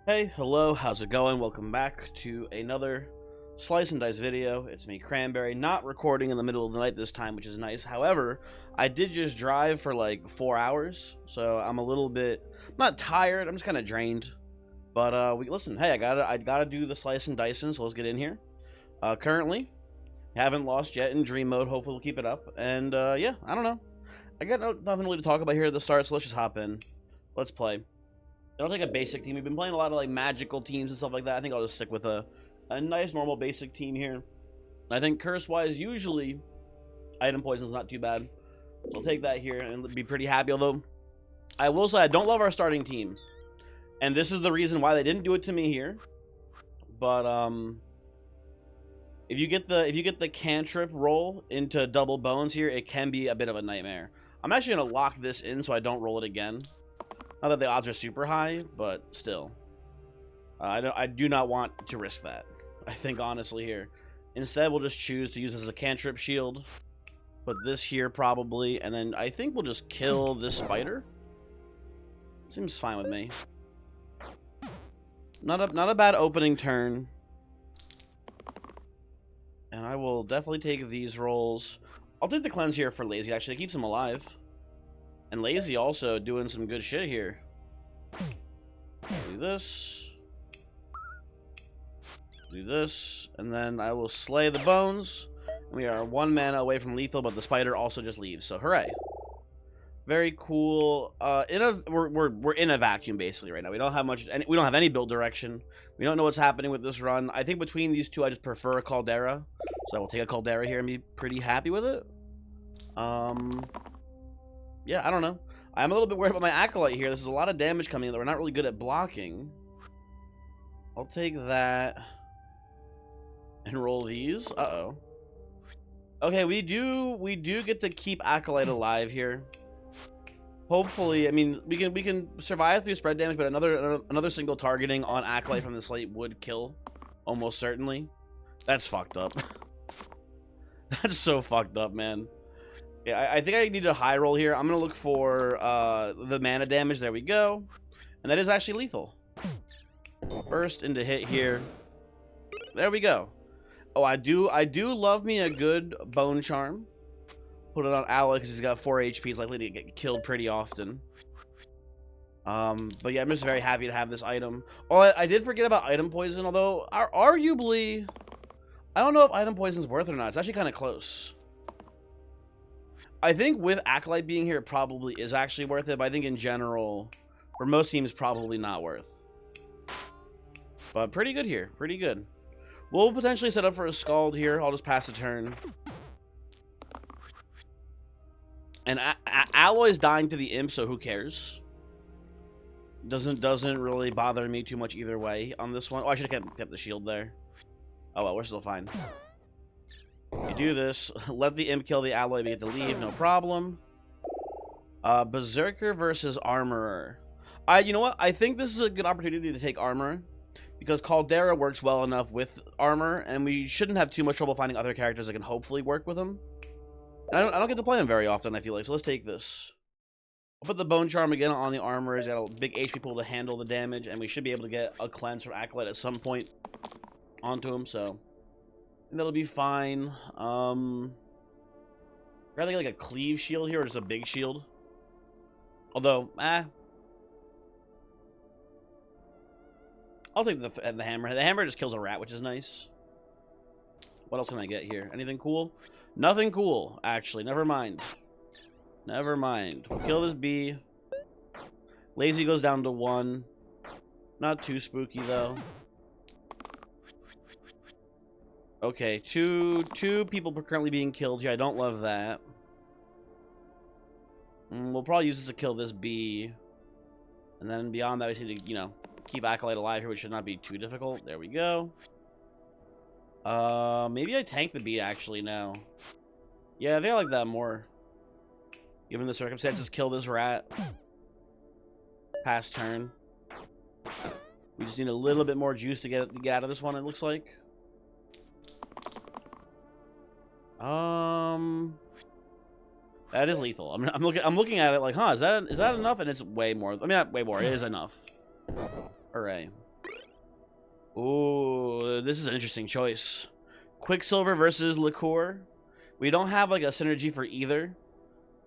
Hey, hello, how's it going? Welcome back to another Slice and Dice video. It's me, Cranberry, not recording in the middle of the night this time, which is nice. However, I did just drive for like 4 hours, so I'm a little bit, not tired, I'm just kind of drained. But listen, hey, I gotta do the Slice and Dicing, so let's get in here. Currently, haven't lost yet in Dream Mode, hopefully we'll keep it up. And yeah, I don't know. I got nothing really to talk about here at the start, so let's just hop in. Let's play. I'll take a basic team. We've been playing a lot of like magical teams and stuff like that. I think I'll just stick with a nice normal basic team here. I think curse wise, usually item poison is not too bad, so I'll take that here and be pretty happy. Although I will say I don't love our starting team, and this is the reason why they didn't do it to me here. But if you get the cantrip roll into double bones here, it can be a bit of a nightmare. I'm actually gonna lock this in so I don't roll it again. Not that the odds are super high, but still. I do not want to risk that, I think, honestly, here. Instead, we'll just choose to use this as a cantrip shield. Put this here, probably. And then I think we'll just kill this spider. Seems fine with me. Not a bad opening turn. And I will definitely take these rolls. I'll take the cleanse here for lazy, actually. It keeps him alive. And lazy also doing some good shit here. Do this. Do this. And then I will slay the bones. We are 1 mana away from lethal, but the spider also just leaves. So hooray. Very cool. We're in a vacuum basically right now. We don't have much. We don't have any build direction. We don't know what's happening with this run. I think between these two, I just prefer a Caldera. So I will take a Caldera here and be pretty happy with it. Yeah, I don't know. I'm a little bit worried about my Acolyte here. This is a lot of damage coming in that we're not really good at blocking. I'll take that and roll these. Uh-oh. Okay, we do get to keep Acolyte alive here. Hopefully, I mean, we can survive through spread damage, but another single targeting on Acolyte from the slate would kill, almost certainly. That's fucked up. That's so fucked up, man. Yeah, I think I need a high roll here. I'm gonna look for the mana damage. There we go, and that is actually lethal. Burst into hit here. There we go. Oh, I do love me a good bone charm. Put it on Alex because he's got 4 HP. He's likely to get killed pretty often. But yeah, I'm just very happy to have this item. Oh, I did forget about item poison. Although arguably, I don't know if item poison is worth it or not. It's actually kind of close. I think with Acolyte being here, it probably is actually worth it, but I think in general, for most teams, probably not worth. But pretty good here. Pretty good. We'll potentially set up for a Scald here. I'll just pass a turn. And Alloy's dying to the Imp, so who cares? Doesn't really bother me too much either way on this one. Oh, I should have kept the shield there. Oh, well, we're still fine. You do this, let the Imp kill the Alloy, we get to leave, no problem. Berserker versus Armorer. You know what? I think this is a good opportunity to take Armor, because Caldera works well enough with Armor, and we shouldn't have too much trouble finding other characters that can hopefully work with him. And I don't get to play him very often, I feel like, so let's take this. I'll put the Bone Charm again on the Armor. He's got a big HP pool to handle the damage, and we should be able to get a cleanse from Acolyte at some point onto him, so that'll be fine. Rather like a cleave shield here or just a big shield. Although, I'll take the hammer. The hammer just kills a rat, which is nice. What else can I get here? Anything cool? Nothing cool, actually. Never mind. Never mind. We'll kill this bee. Lazy goes down to 1. Not too spooky, though. Okay, two people currently being killed here. I don't love that. We'll probably use this to kill this bee. And then beyond that, we need to, you know, keep Acolyte alive here, which should not be too difficult. There we go. Maybe I tank the bee, actually, now. Yeah, I think I like that more. Given the circumstances, kill this rat. Pass turn. We just need a little bit more juice to get out of this one, it looks like. That is lethal. I'm looking at it like, huh, is that enough? And it's way more. I mean, not way more. It is enough. Hooray. Ooh, this is an interesting choice. Quicksilver versus Liqueur. We don't have like a synergy for either.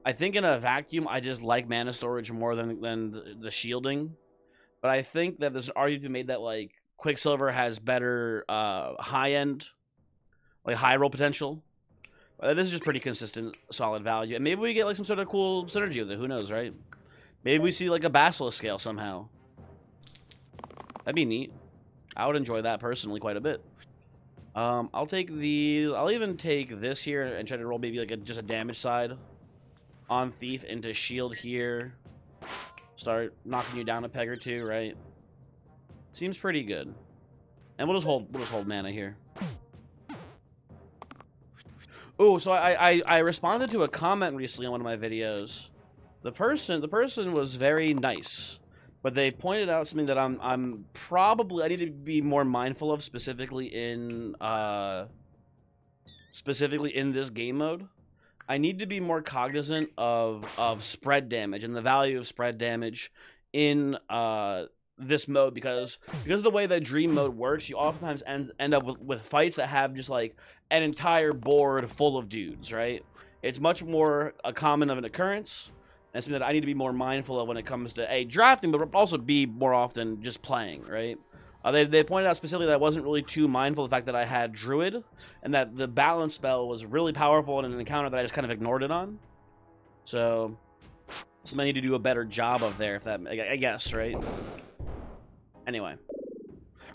I think in a vacuum, I just like mana storage more than the shielding. But I think that there's an argument to be made that like Quicksilver has better high end, like high roll potential. This is just pretty consistent, solid value. And maybe we get like some sort of cool synergy with it. Who knows, right? Maybe we see like a Basilisk scale somehow. That'd be neat. I would enjoy that personally quite a bit. I'll take these. I'll even take this here and try to roll maybe like just a damage side on Thief into shield here. Start knocking you down a peg or two, right? Seems pretty good. And we'll just hold mana here. Oh, so I responded to a comment recently on one of my videos. The person was very nice, but they pointed out something that I'm probably I need to be more mindful of specifically in this game mode. I need to be more cognizant of spread damage and the value of spread damage in this mode because of the way that Dream mode works, you oftentimes end up with fights that have just like an entire board full of dudes, right? It's much more a common of an occurrence, and something that I need to be more mindful of when it comes to A, drafting, but also B, more often just playing, right? They pointed out specifically that I wasn't really too mindful of the fact that I had Druid, and that the balance spell was really powerful in an encounter that I just kind of ignored it on. So, something I need to do a better job of there, if that, I guess, right? Anyway.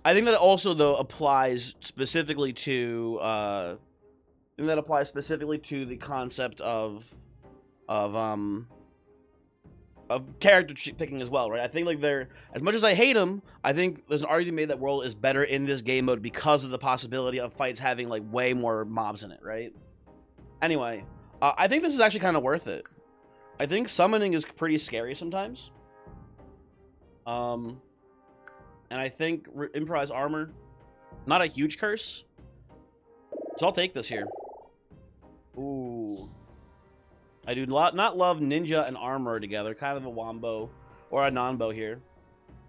I think that also, though, applies specifically to, the concept of character picking as well, right? I think like as much as I hate them, I think there's an argument made that World is better in this game mode because of the possibility of fights having like way more mobs in it, right? Anyway, I think this is actually kind of worth it. I think summoning is pretty scary sometimes. And I think improvised armor, not a huge curse. So I'll take this here. Ooh. I do not love ninja and armor together. Kind of a wombo or a non-bow here.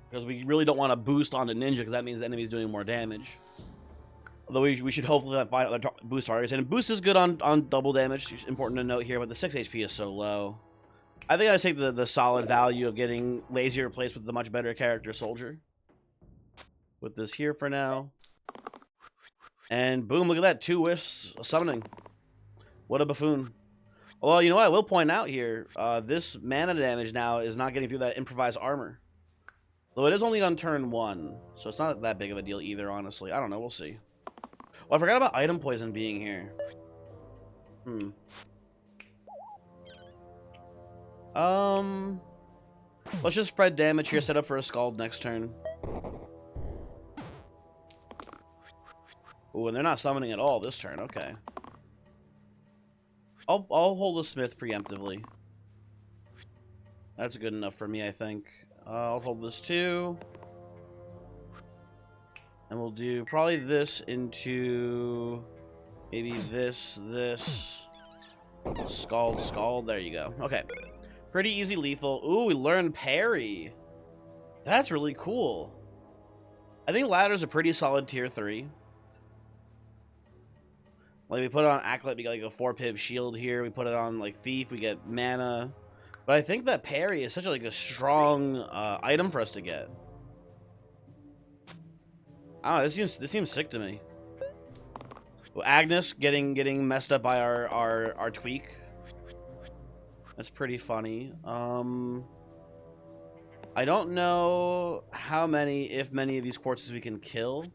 Because we really don't want to boost onto ninja because that means the enemy's doing more damage. Although we should hopefully find other boost targets. And boost is good on double damage. It's important to note here, but the 6 HP is so low. I think I take the solid value of getting lazy replaced with the much better character soldier. With this here for now. And boom, look at that. 2 whiffs of summoning. What a buffoon. Well, you know what? I will point out here, this mana damage now is not getting through that improvised armor. Though it is only on turn 1, so it's not that big of a deal either, honestly. I don't know. We'll see. Well, I forgot about item poison being here. Let's just spread damage here, set up for a Scald next turn. Ooh, and they're not summoning at all this turn. Okay. I'll hold the Smith preemptively. That's good enough for me, I think. I'll hold this too. And we'll do probably this into maybe this. Scald. There you go. Okay. Pretty easy lethal. Ooh, we learned parry. That's really cool. I think ladder's a pretty solid tier 3. Like, we put it on Acolyte, we get like a 4-pip shield here. We put it on, like, Thief, we get mana. But I think that parry is such a strong item for us to get. I don't know, this seems sick to me. Well, Agnes getting messed up by our tweak. That's pretty funny. I don't know how many, if many, of these quartzes we can kill.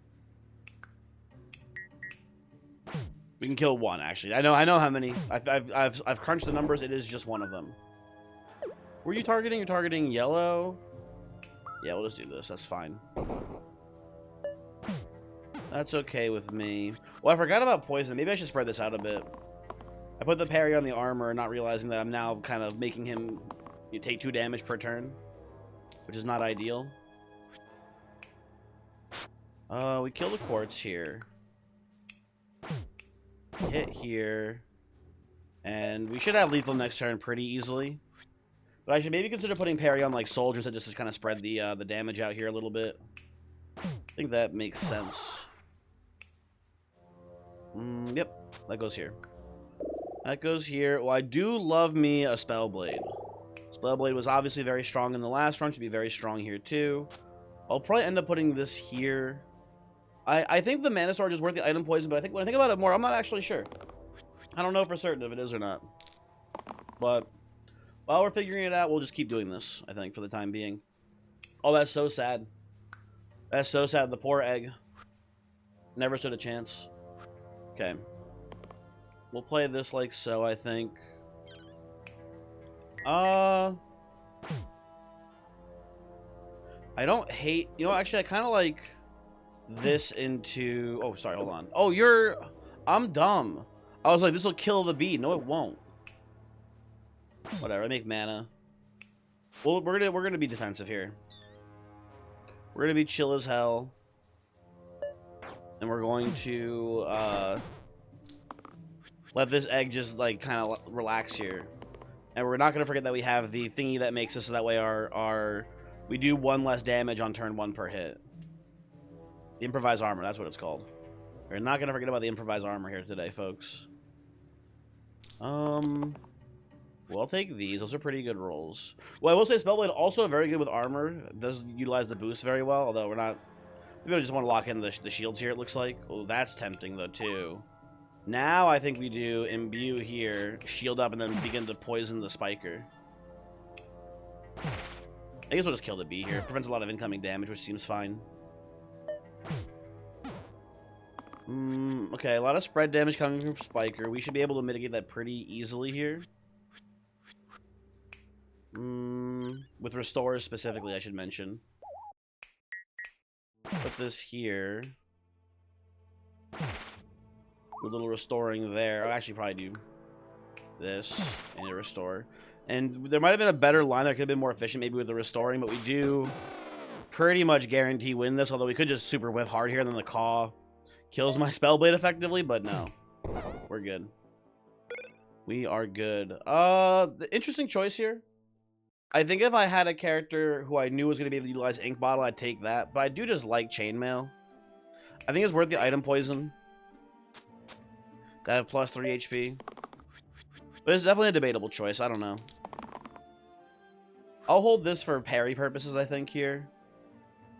We can kill 1, actually. I know how many. I've crunched the numbers. It is just 1 of them. Were you targeting? You're targeting yellow. Yeah, we'll just do this. That's fine. That's okay with me. Well, I forgot about poison. Maybe I should spread this out a bit. I put the parry on the armor, not realizing that I'm now kind of making him take 2 damage per turn, which is not ideal. We kill the quartz here. Hit here. And we should have lethal next turn pretty easily. But I should maybe consider putting parry on like soldiers that just to kind of spread the damage out here a little bit. I think that makes sense. Yep, that goes here. That goes here. Well, I do love me a Spellblade. Spellblade was obviously very strong in the last run. Should be very strong here too. I'll probably end up putting this here. I think the Mana Storage is worth the item poison, but I think when I think about it more, I'm not actually sure. I don't know for certain if it is or not. But while we're figuring it out, we'll just keep doing this, I think, for the time being. Oh, that's so sad. That's so sad. The poor egg. Never stood a chance. Okay. We'll play this like so, I think. I don't hate... You know, actually, I kind of like this into... Oh, sorry, hold on. Oh, you're... I'm dumb. I was like, this will kill the bee. No, it won't. Whatever, I make mana. Well, we're gonna be defensive here. We're gonna be chill as hell. And we're going to let this egg just like kind of relax here. And we're not gonna forget that we have the thingy that makes us so that way we do 1 less damage on turn 1 per hit. The improvised armor, that's what it's called. We're not gonna forget about the improvised armor here today, folks. Well, I'll take these. Those are pretty good rolls. Well, I will say Spellblade also very good with armor. It does utilize the boost very well, although we're not... Maybe I just want to lock in the shields here, it looks like. Oh, that's tempting, though, too. Now I think we do imbue here, shield up, and then begin to poison the spiker. I guess we'll just kill the bee here. It prevents a lot of incoming damage, which seems fine. Okay, a lot of spread damage coming from Spiker. We should be able to mitigate that pretty easily here. With Restores specifically, I should mention. Put this here. Do a little restoring there. I'll actually probably do this and a restore. And there might have been a better line that could have been more efficient maybe with the restoring, but we do pretty much guarantee win this, although we could just super whiff hard here and then the Caw kills my Spellblade effectively, but no. We're good. We are good. The interesting choice here. I think if I had a character who I knew was going to be able to utilize Ink Bottle, I'd take that. But I do just like Chainmail. I think it's worth the item poison. I have plus 3 HP. But it's definitely a debatable choice. I don't know. I'll hold this for parry purposes, I think, here.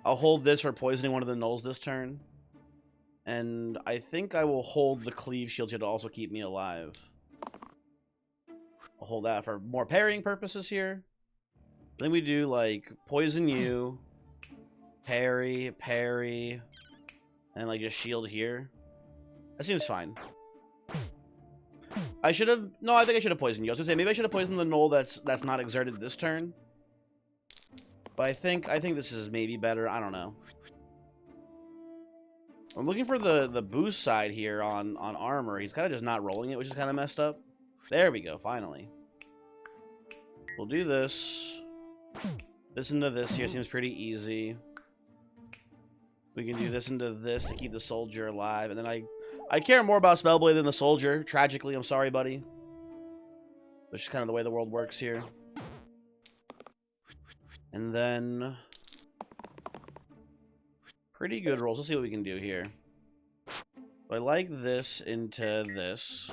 I'll hold this for poisoning one of the gnolls this turn. And I think I will hold the Cleave Shield here to also keep me alive. I'll hold that for more parrying purposes here. Then we do, like, poison you, parry, and, like, just shield here. That seems fine. I should have... No, I think I should have poisoned you. I was gonna say, maybe I should have poisoned the gnoll that's not exerted this turn. But I think this is maybe better. I don't know. I'm looking for the boost side here on armor. He's kind of just not rolling it, which is kind of messed up. There we go, finally. We'll do this. This into this here seems pretty easy. We can do this into this to keep the soldier alive. And then I care more about Spellblade than the soldier. Tragically, I'm sorry, buddy. Which is kind of the way the world works here. And then... pretty good rolls. Let's see what we can do here. So I like this into this.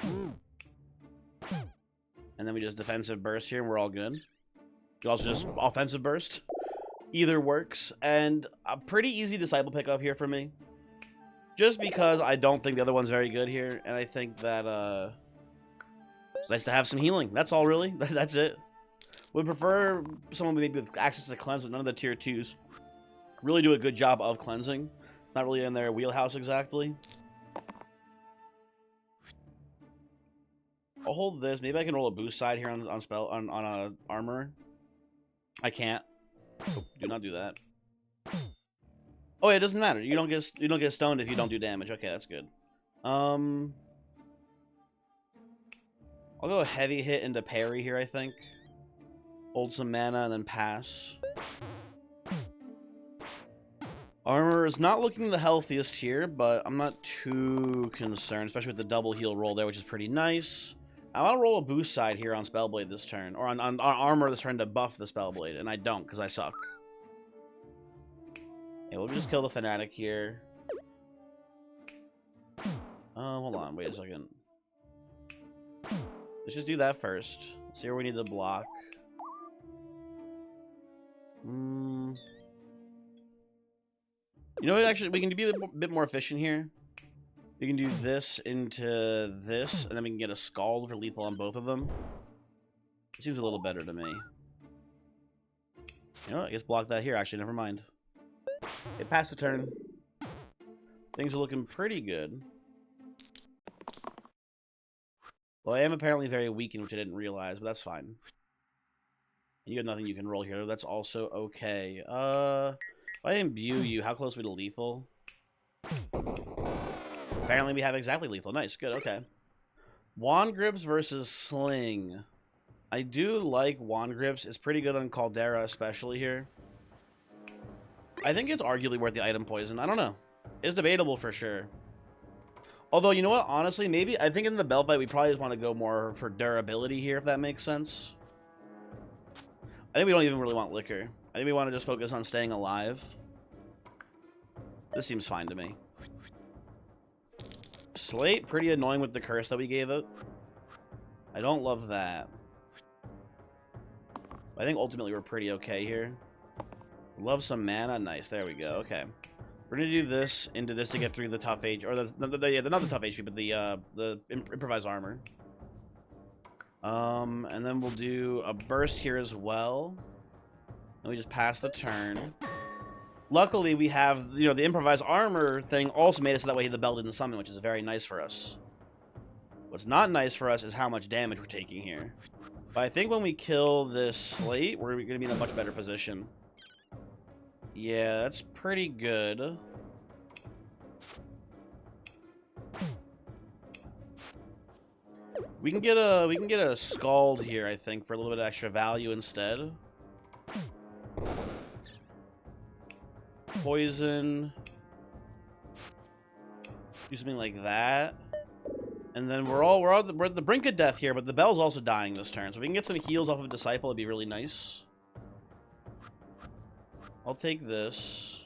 And then we just defensive burst here and we're all good. You also just offensive burst. Either works. And a pretty easy disciple pickup here for me. Just because I don't think the other one's very good here. And I think that it's nice to have some healing. That's all really. That's it. Would prefer someone maybe with access to cleanse, but none of the tier 2s really do a good job of cleansing. It's not really in their wheelhouse exactly. I'll hold this. Maybe I can roll a boost side here on armor. I can't. Oh, do not do that. Oh, yeah, it doesn't matter. You don't get stoned if you don't do damage. Okay, that's good. I'll go heavy hit into parry here, I think. Hold some mana and then pass. Armor is not looking the healthiest here, but I'm not too concerned, especially with the double heal roll there, which is pretty nice. I'll roll a boost side here on Spellblade this turn, or on armor this turn to buff the Spellblade, and I don't, because I suck. Yeah, we'll just kill the Fanatic here. Hold on, wait a second. Let's just do that first. See where we need to block. You know what, actually, we can be a bit more efficient here. We can do this into this, and then we can get a Scald for lethal on both of them. It seems a little better to me. You know what, I guess block that here, actually, never mind. It passed the turn. Things are looking pretty good. Well, I am apparently very weakened, which I didn't realize, but that's fine. And you have nothing you can roll here. That's also okay. If I imbue you, how close are we to lethal? Apparently we have exactly lethal. Nice, good, okay. Wand Grips versus Sling. I do like Wand Grips. It's pretty good on Caldera, especially here. I think it's arguably worth the item poison. I don't know. It's debatable for sure. Although, you know what? Honestly, maybe I think in the bell fight we probably just want to go more for durability here, if that makes sense. I think we don't even really want liquor. I think we want to just focus on staying alive. This seems fine to me. Slate, pretty annoying with the curse that we gave it. I don't love that. I think ultimately we're pretty okay here. Love some mana. Nice. There we go. Okay. We're going to do this into this to get through the tough HP. Or not the tough HP, but the improvised armor. And then we'll do a burst here as well. And we just pass the turn. Luckily, we have, you know, the improvised armor thing also made it so that way the bell didn't summon, which is very nice for us. What's not nice for us is how much damage we're taking here. But I think when we kill this slate, we're going to be in a much better position. Yeah, that's pretty good. We can get a Scald here, I think, for a little bit of extra value instead. Poison. Do something like that. And then we're at the brink of death here, but the bell's also dying this turn. So if we can get some heals off of Disciple, it'd be really nice. I'll take this.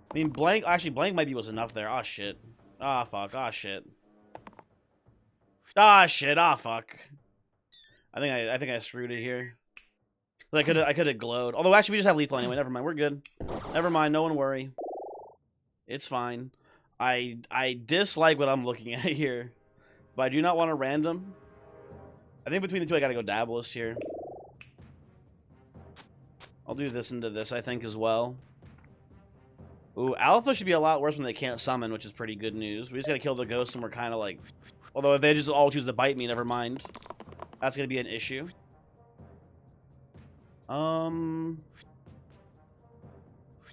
I mean, blank. Actually, blank might be was enough there. Oh shit. Ah fuck. Ah shit. Ah shit. Ah fuck. I think I screwed it here. I could have glowed. Although actually we just have lethal anyway. Never mind. We're good. Never mind. No one worry. It's fine. I dislike what I'm looking at here, but I do not want a random. I think between the two I gotta go Dabalist here. I'll do this into this, I think, as well. Ooh, Alpha should be a lot worse when they can't summon, which is pretty good news. We just gotta kill the ghost and we're kind of like... Although if they just all choose to bite me, never mind. That's gonna be an issue.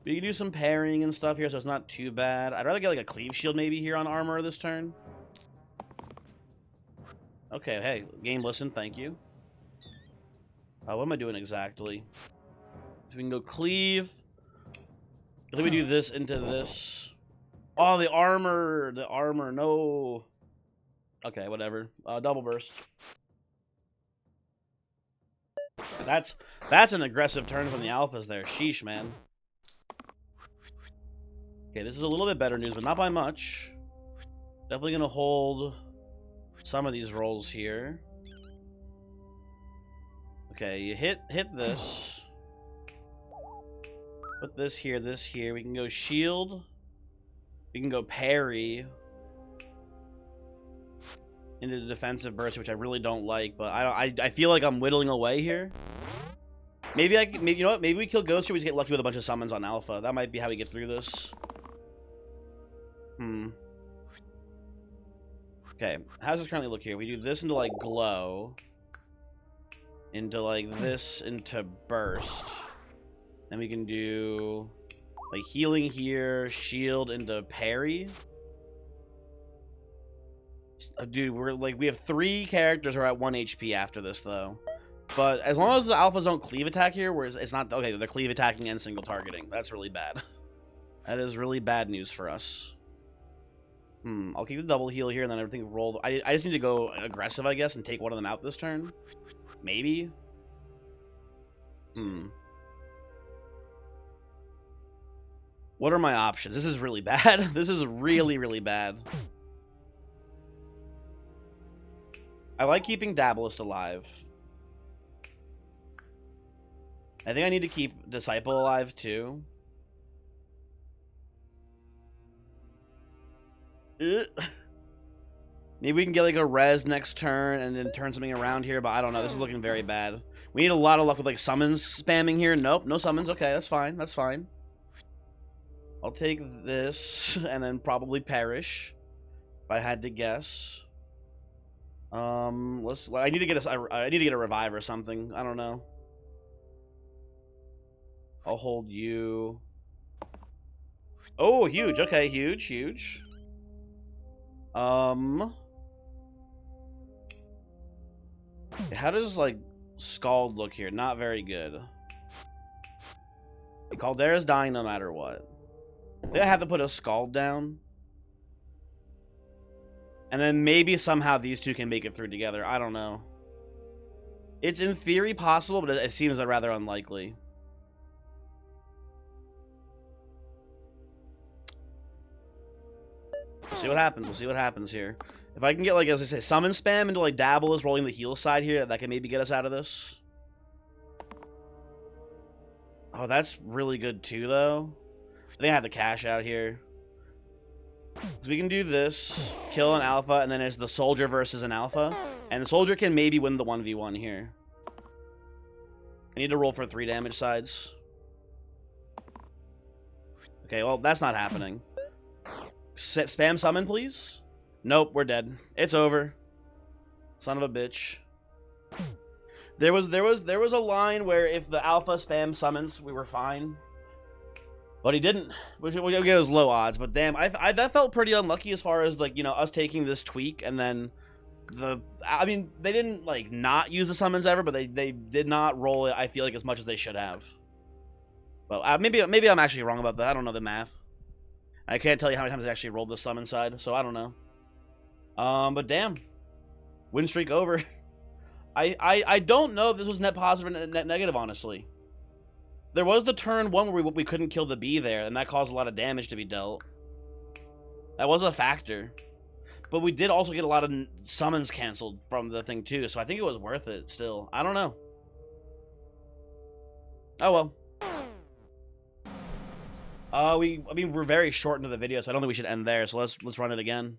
We can do some parrying and stuff here, so it's not too bad. I'd rather get like a cleave shield maybe here on armor this turn. Okay, hey, game listen, thank you. What am I doing exactly? So we can go cleave. I think we do this into this. Oh, the armor, no. Okay, whatever. Double burst. That's an aggressive turn from the alphas there. Sheesh, man. Okay, this is a little bit better news, but not by much. Definitely gonna hold some of these rolls here. Okay, you hit this. Put this here, this here. We can go shield. We can go parry into the defensive burst, which I really don't like, but I feel like I'm whittling away here. Maybe you know what? Maybe we kill Ghost here. We just get lucky with a bunch of summons on Alpha. That might be how we get through this. Okay, how does this currently look here? We do this into like glow, into like this into burst. Then we can do like healing here, shield into parry. Dude, we have 3 characters who are at 1 HP after this though. But as long as the alphas don't cleave attack here, where it's not okay, they're cleave attacking and single targeting. That's really bad. That is really bad news for us. I'll keep the double heal here and then everything rolled. I just need to go aggressive, I guess, and take one of them out this turn. Maybe. What are my options? This is really bad. This is really, really bad. I like keeping Dabalist alive. I think I need to keep Disciple alive, too. Ugh. Maybe we can get, like, a res next turn and then turn something around here, but I don't know. This is looking very bad. We need a lot of luck with, like, summons spamming here. Nope, no summons. Okay, that's fine. That's fine. I'll take this and then probably perish, if I had to guess. I need to get a revive or something. I don't know. I'll hold you. Oh, huge. Okay, huge, huge. How does, like, Scald look here? Not very good. Caldera's dying no matter what. I think I have to put a Scald down. And then maybe somehow these two can make it through together. I don't know. It's in theory possible, but it seems rather unlikely. We'll see what happens. We'll see what happens here. If I can get, like, as I say, summon spam into, like, Dabalist rolling the heal side here, that can maybe get us out of this. Oh, that's really good, too, though. I think I have to cash out here. So we can do this, kill an alpha, and then it's the soldier versus an alpha. And the soldier can maybe win the 1v1 here. I need to roll for 3 damage sides. Okay, well, that's not happening. Spam summon, please? Nope, we're dead. It's over. Son of a bitch. There was a line where if the alpha spam summons, we were fine. But he didn't, which was low odds. But damn, that felt pretty unlucky as far as, like, you know, us taking this tweak and then I mean, they didn't, like, not use the summons ever, but they did not roll it, I feel like, as much as they should have. Well, maybe I'm actually wrong about that. I don't know the math. I can't tell you how many times I actually rolled the summon side, so I don't know. But damn, win streak over. I don't know if this was net positive or net negative, honestly. There was the turn 1 where we couldn't kill the bee there, and that caused a lot of damage to be dealt. That was a factor. But we did also get a lot of summons canceled from the thing, too, so I think it was worth it still. I don't know. Oh, well. I mean, we're very short into the video, so I don't think we should end there, so let's run it again.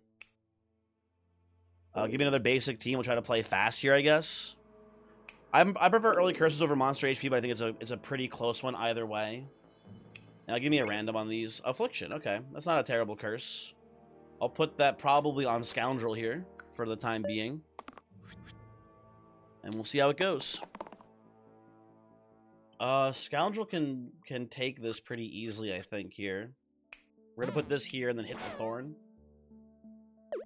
Give me another basic team. We'll try to play fast here, I guess. I prefer early curses over monster HP, but I think it's a pretty close one either way. Now, give me a random on these. Affliction, okay. That's not a terrible curse. I'll put that probably on Scoundrel here for the time being. And we'll see how it goes. Scoundrel can take this pretty easily, I think, here. We're gonna put this here and then hit the Thorn.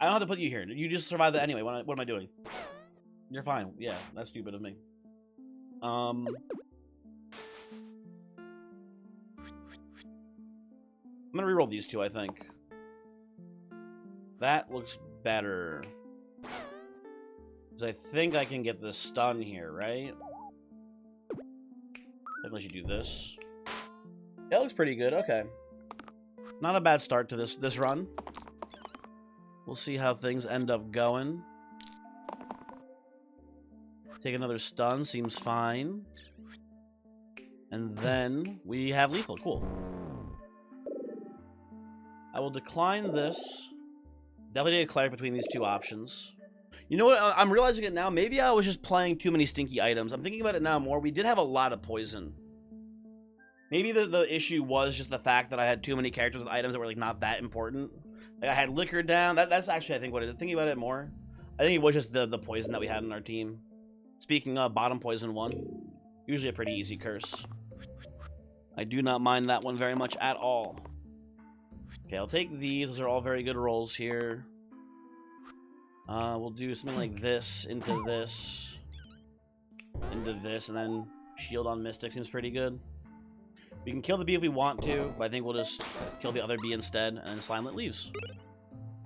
I don't have to put you here. You just survive that anyway. What am I doing? You're fine. Yeah, that's stupid of me. I'm gonna reroll these two, I think. That looks better. Because I think I can get the stun here, right? Unless you do this. That looks pretty good. Okay. Not a bad start to this run. We'll see how things end up going. Take another stun. Seems fine. And then we have lethal. Cool. I will decline this. Definitely need to clarify between these two options. You know what? I'm realizing it now. Maybe I was just playing too many stinky items. I'm thinking about it now more. We did have a lot of poison. Maybe the issue was just the fact that I had too many characters with items that were, like, not that important. Like, I had Liquor down. That's actually, I think, what it is. Thinking about it more, I think it was just the poison that we had in our team. Speaking of, bottom poison 1. Usually a pretty easy curse. I do not mind that one very much at all. Okay, I'll take these. Those are all very good rolls here. We'll do something like this into this. Into this, and then shield on Mystic seems pretty good. We can kill the bee if we want to, but I think we'll just kill the other bee instead, and then Slimelet leaves.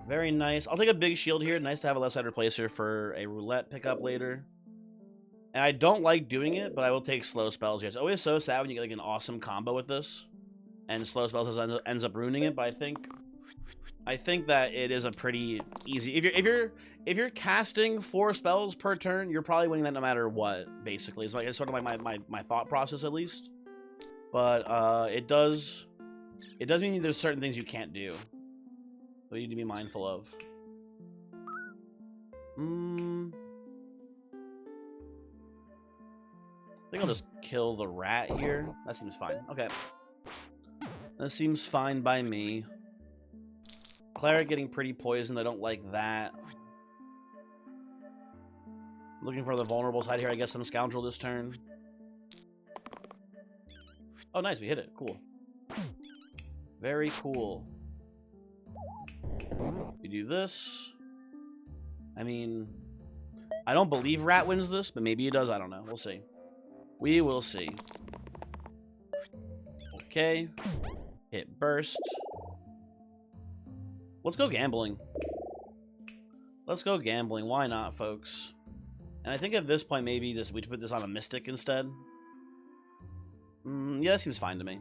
Very nice. I'll take a big shield here. Nice to have a left side replacer for a roulette pickup later. And I don't like doing it, but I will take slow spells here. It's always so sad when you get, like, an awesome combo with this. and slow spells ends up ruining it. But I think that it is a pretty easy. If you're casting 4 spells per turn, you're probably winning that no matter what. Basically, it's sort of like my thought process at least. But it does mean there's certain things you can't do that you need to be mindful of. I think I'll just kill the rat here. That seems fine. Okay. That seems fine by me. Cleric getting pretty poisoned. I don't like that. Looking for the vulnerable side here. I guess some scoundrel this turn. Oh, nice. We hit it. Cool. Very cool. We do this. I mean, I don't believe rat wins this, but maybe he does. I don't know. We'll see. We will see. Okay. Hit burst. Let's go gambling. Let's go gambling. Why not, folks? And I think at this point, maybe we put this on a mystic instead. Yeah, that seems fine to me.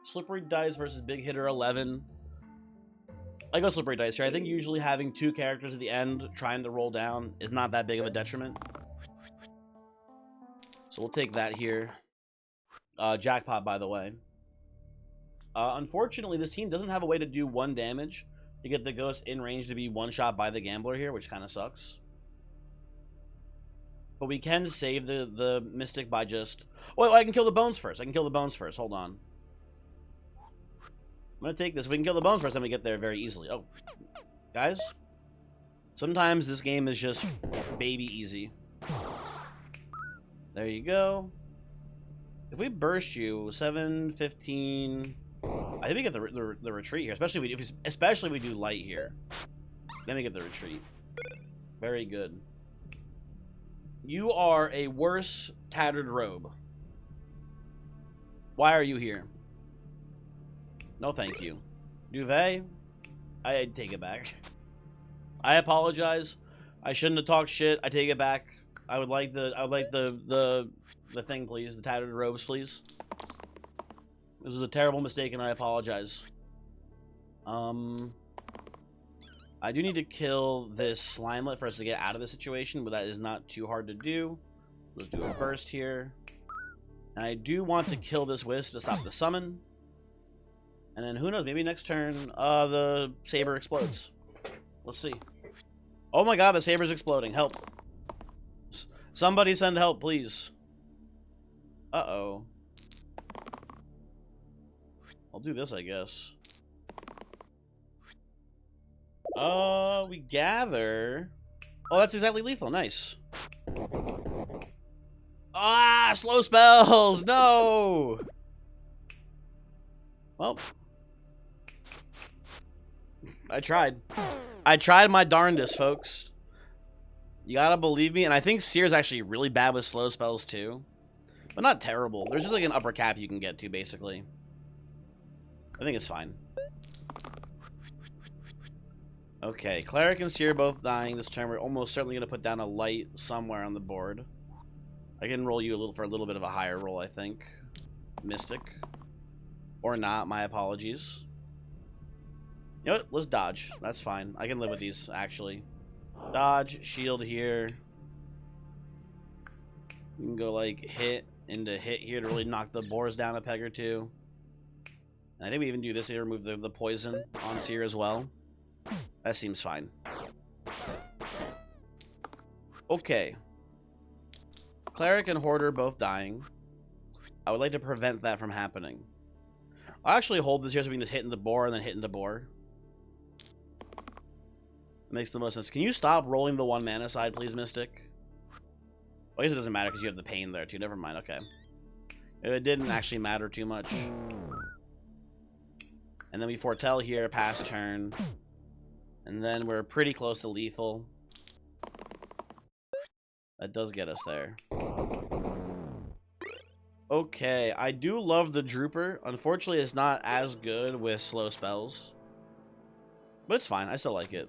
Slippery dice versus big hitter 11. I go slippery dice here. I think usually having 2 characters at the end trying to roll down is not that big of a detriment. So we'll take that here. Jackpot, by the way. Unfortunately, this team doesn't have a way to do 1 damage to get the ghost in range to be one-shot by the gambler here, which kind of sucks. But we can save the mystic by just... Oh, I can kill the bones first. I can kill the bones first. Hold on. I'm going to take this. If we can kill the bones first, then we get there very easily. Oh, guys. Sometimes this game is just baby easy. There you go. If we burst you, 7, 15... I think we get the retreat here, especially if we do light here. Then we get the retreat. Very good. You are a worse tattered robe. Why are you here? No, thank you. Duvet, I take it back. I apologize. I shouldn't have talked shit. I take it back. I would like the thing, please. The tattered robes, please. This was a terrible mistake, and I apologize. I do need to kill this slimelet for us to get out of the situation, but that is not too hard to do. Let's do a burst here. And I do want to kill this wisp to stop the summon. And then, who knows, maybe next turn, the saber explodes. Let's see. Oh my god, the saber's exploding. Help. Somebody send help, please. Uh-oh. I'll do this, I guess. We gather. Oh, that's exactly lethal. Nice. Ah, slow spells. No. Well, I tried. I tried my darndest, folks. You gotta believe me. And I think Seer's actually really bad with slow spells, too. But not terrible. There's just like an upper cap you can get to, basically. I think it's fine. Okay, Cleric and Seer both dying this turn. We're almost certainly going to put down a light somewhere on the board. I can roll you for a little bit of a higher roll, I think. Mystic. Or not, my apologies. You know what? Let's dodge. That's fine. I can live with these, actually. Dodge, shield here. You can go, like, hit into hit here to really knock the boars down a peg or two. And I think we even do this to remove the poison on Seer as well. That seems fine. Okay. Cleric and Hoarder both dying. I would like to prevent that from happening. I'll actually hold this here so we can just hit into boar and then hit into boar. It makes the most sense. Can you stop rolling the 1 mana side, please, Mystic? Well, I guess it doesn't matter because you have the pain there, too. Never mind. Okay. It didn't actually matter too much. And then we foretell here, pass turn. And then we're pretty close to lethal. That does get us there. Okay, I do love the Drooper. Unfortunately, it's not as good with slow spells. But it's fine, I still like it.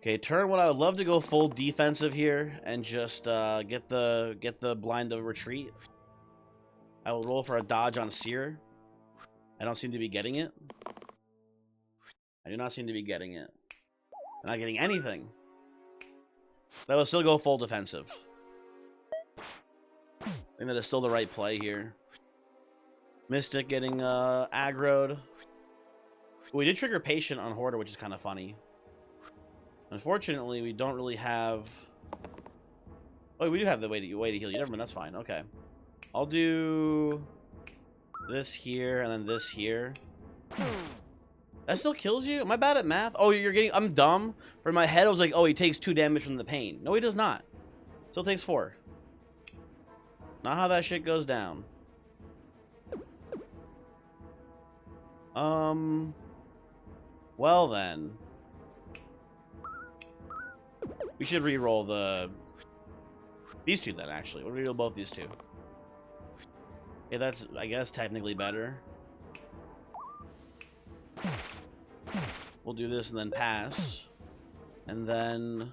Okay, turn one. I would love to go full defensive here and just get the blind of retreat. I will roll for a dodge on Seer. I don't seem to be getting it. I do not seem to be getting it. I'm not getting anything. But I will still go full defensive. I think that is still the right play here. Mystic getting aggroed. We did trigger Patient on Hoarder, which is kind of funny. Unfortunately, we don't really have... Oh, we do have the way to heal you. Never mind, that's fine. Okay. I'll do this here and then this here. That still kills you? Am I bad at math? Oh, you're getting... I'm dumb. For in my head, I was like, oh, he takes 2 damage from the pain. No, he does not. Still takes 4. Not how that shit goes down. Well then. We should re-roll these two then, actually. We'll re-roll both these two. Yeah, that's, I guess, technically better. We'll do this and then pass. And then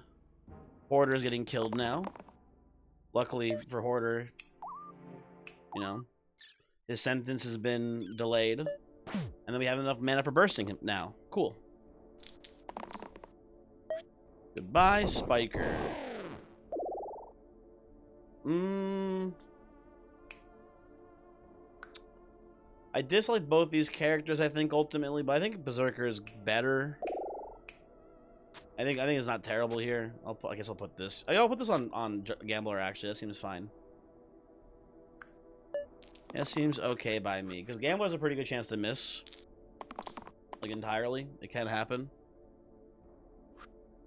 Hoarder is getting killed now. Luckily for Hoarder, you know, his sentence has been delayed. And then we have enough mana for bursting him now. Cool. Goodbye, Spiker. I dislike both these characters, I think, ultimately, but I think Berserker is better. I think it's not terrible here. I guess I'll put this. I'll put this on Gambler, actually. That seems fine. That seems okay by me, because Gambler has a pretty good chance to miss. Like, entirely. It can happen.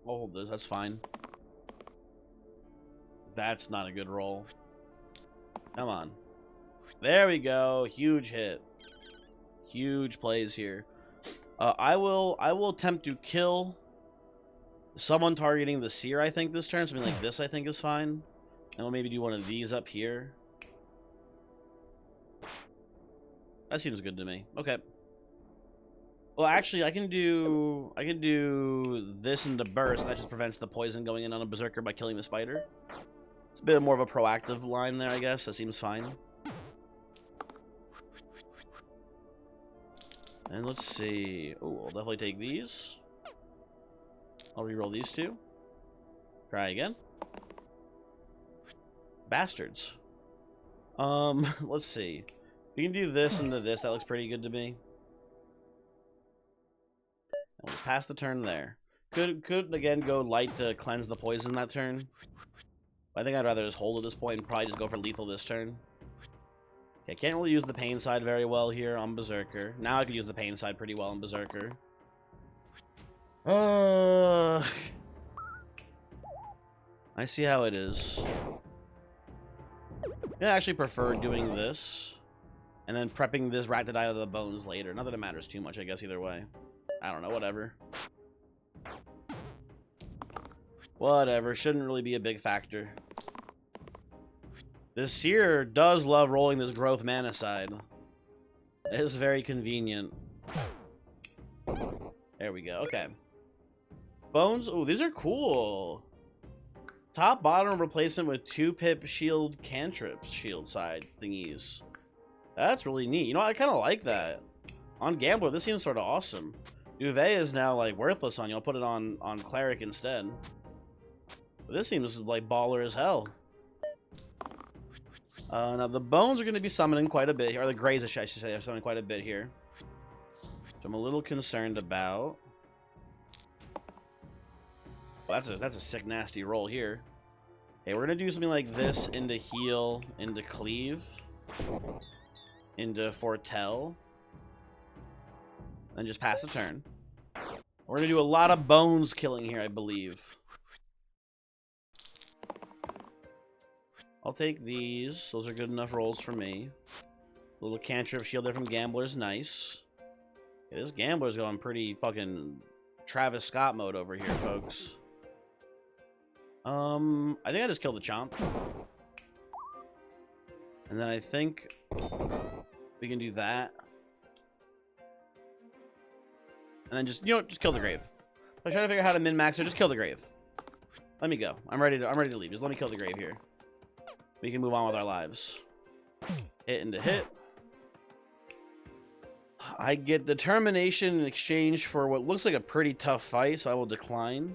I'll hold this. That's fine. That's not a good roll. Come on. There we go. Huge hit. Huge plays here. I will attempt to kill someone targeting the Seer, I think, this turn. Something like this, I think, is fine. And we'll maybe do one of these up here. That seems good to me. Okay. Well, actually, I can do this into burst. That just prevents the poison going in on a Berserker by killing the spider. It's a bit more of a proactive line there, I guess. That seems fine. And let's see. Oh, I'll definitely take these. I'll re-roll these two. Try again. Bastards. Let's see. We can do this into this. That looks pretty good to me. And we'll pass the turn there. Could again go light to cleanse the poison that turn. I think I'd rather just hold at this point and probably just go for lethal this turn. Okay, can't really use the pain side very well here on Berserker. Now I could use the pain side pretty well on Berserker. I see how it is. I actually prefer doing this and then prepping this rat to die out of the bones later. Not that it matters too much, I guess, either way. I don't know, whatever. Whatever, shouldn't really be a big factor. This Seer does love rolling this growth mana side. It is very convenient. There we go, okay. Bones, oh, these are cool. Top bottom replacement with 2-pip shield cantrips shield side thingies. That's really neat. You know, I kind of like that. On Gambler, this seems sort of awesome. Duvet is now like worthless on you. I'll put it on Cleric instead. But this seems like baller as hell. Now the bones are going to be summoning quite a bit here, or the grays, I should say, are summoning quite a bit here. So I'm a little concerned about. Well, that's a sick, nasty roll here. Okay, we're going to do something like this into heal, into cleave, into foretell, and just pass the turn. We're going to do a lot of bones killing here, I believe. I'll take these. Those are good enough rolls for me. A little cantrip shield there from Gambler's nice. Yeah, this Gambler's going pretty fucking Travis Scott mode over here, folks. I think I just killed the Chomp. And then I think we can do that. And then just, you know, just kill the Grave. I'm trying to figure out how to min-max or just kill the grave. Let me go. I'm ready to leave. Just let me kill the grave here. We can move on with our lives. Hit into hit. I get determination in exchange for what looks like a pretty tough fight, so I will decline.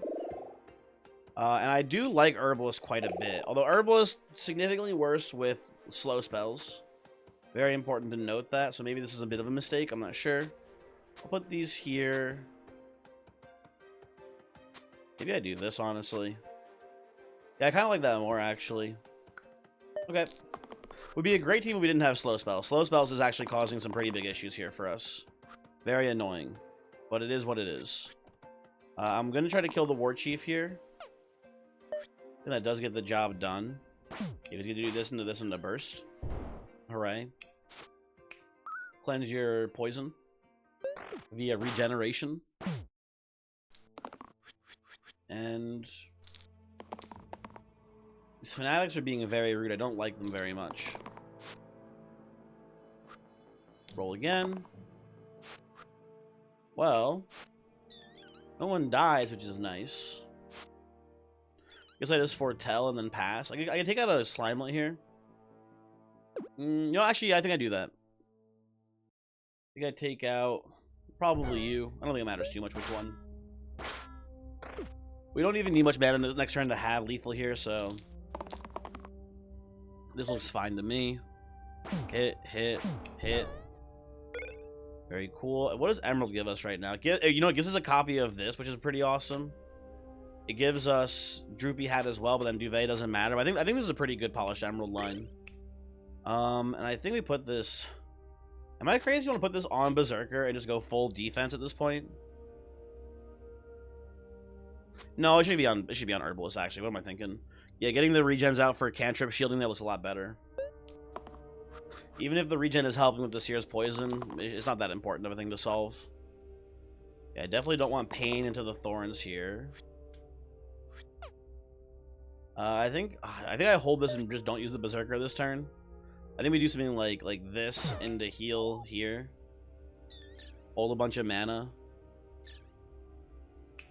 And I do like Herbalist quite a bit. Although Herbalist significantly worse with slow spells. Very important to note that. So maybe this is a bit of a mistake. I'm not sure. I'll put these here. Maybe I do this, honestly. Yeah, I kind of like that more, actually. Okay. Would be a great team if we didn't have slow spells. Slow spells is actually causing some pretty big issues here for us. Very annoying. But it is what it is. I'm going to try to kill the War Chief here. And that does get the job done. He's going to do this into burst. Hooray. Cleanse your poison via regeneration. And these fanatics are being very rude. I don't like them very much. Roll again. Well, no one dies, which is nice. Guess I just foretell and then pass. I can take out a Slimelet here. No, actually, I think I do that. I think I take out probably you. I don't think it matters too much which one. We don't even need much mana in the next turn to have lethal here, so this looks fine to me. Hit, hit, hit. Very cool. What does Emerald give us right now? You know, it gives us a copy of this, which is pretty awesome. It gives us Droopy Hat as well, but then Duvet doesn't matter. But I think this is a pretty good polished Emerald line. And I think we put this. Am I crazy? You want to put this on Berserker and just go full defense at this point? No, it should be on Herbalist, actually. What am I thinking? Yeah, getting the regens out for cantrip shielding that looks a lot better. Even if the regen is helping with the Seer's Poison, it's not that important of a thing to solve. Yeah, I definitely don't want Pain into the Thorns here. I think I hold this and just don't use the Berserker this turn. I think we do something like this into heal here. Hold a bunch of mana.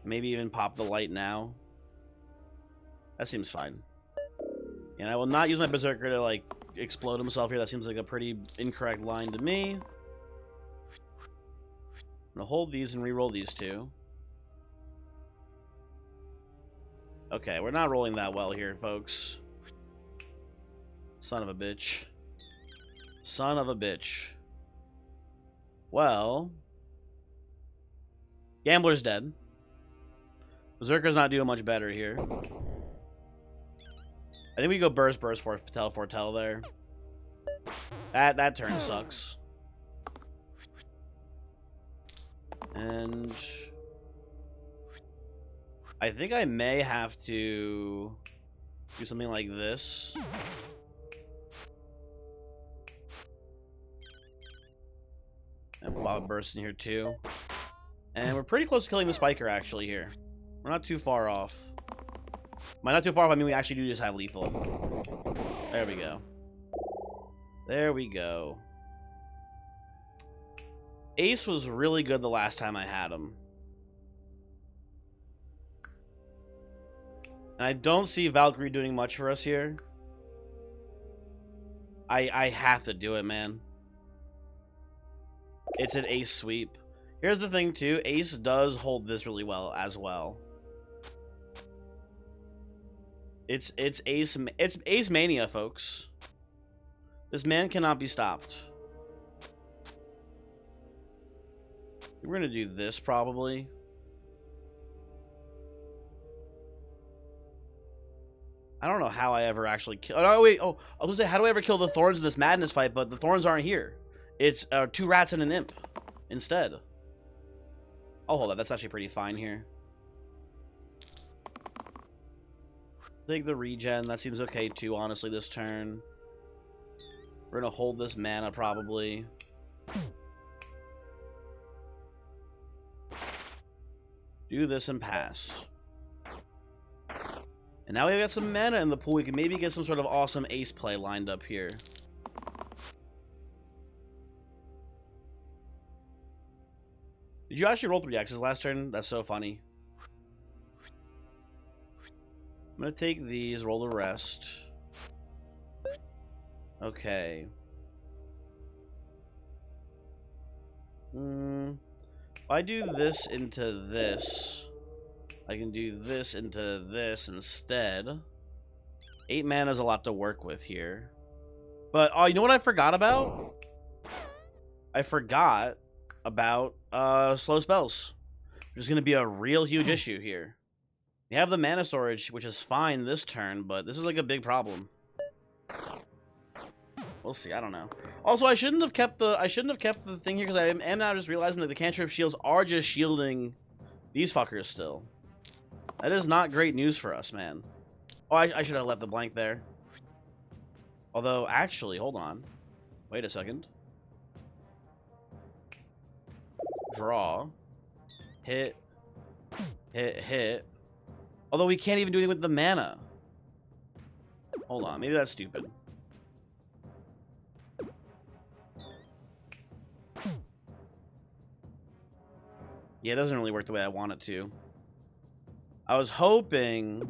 Maybe even pop the light now. That seems fine. And I will not use my Berserker to, like, explode himself here. That seems like a pretty incorrect line to me. I'm gonna hold these and re-roll these two. Okay, we're not rolling that well here, folks. Son of a bitch. Son of a bitch. Well, Gambler's dead. Berserker's not doing much better here. I think we go burst, foretell there. That turn sucks. And I think I may have to do something like this. And pop a burst in here too. And we're pretty close to killing the Spiker actually here. We're not too far off. By not too far off, I mean we actually do just have lethal. There we go. There we go. Ace was really good the last time I had him. And I don't see Valkyrie doing much for us here. I have to do it, man. It's an Ace sweep. Here's the thing, too. Ace does hold this really well, as well. It's Ace Mania, folks. This man cannot be stopped. We're gonna do this, probably. I don't know how I ever actually kill... Oh, wait. Oh, I was gonna say, how do I ever kill the Thorns in this Madness fight? But the Thorns aren't here. It's 2 rats and an imp instead. Oh, hold on. That's actually pretty fine here. Take the regen. That seems okay, too, honestly, this turn. We're going to hold this mana, probably. Do this and pass. And now we've got some mana in the pool. We can maybe get some sort of awesome ace play lined up here. Did you actually roll 3 X's last turn? That's so funny. I'm gonna take these, roll the rest. Okay. If I do this into this, I can do this into this instead. 8 mana is a lot to work with here. But, oh, you know what I forgot about? I forgot about slow spells. There's going to be a real huge issue here. We have the mana storage, which is fine this turn, but this is like a big problem. We'll see. I don't know. Also, I shouldn't have kept the thing here because I am now just realizing that the cantrip shields are just shielding these fuckers still. That is not great news for us, man. Oh, I should have left the blank there. Although, actually, hold on. Wait a second. Draw. Hit. Hit. Hit. Although we can't even do anything with the mana. Hold on. Maybe that's stupid. Yeah, it doesn't really work the way I want it to. I was hoping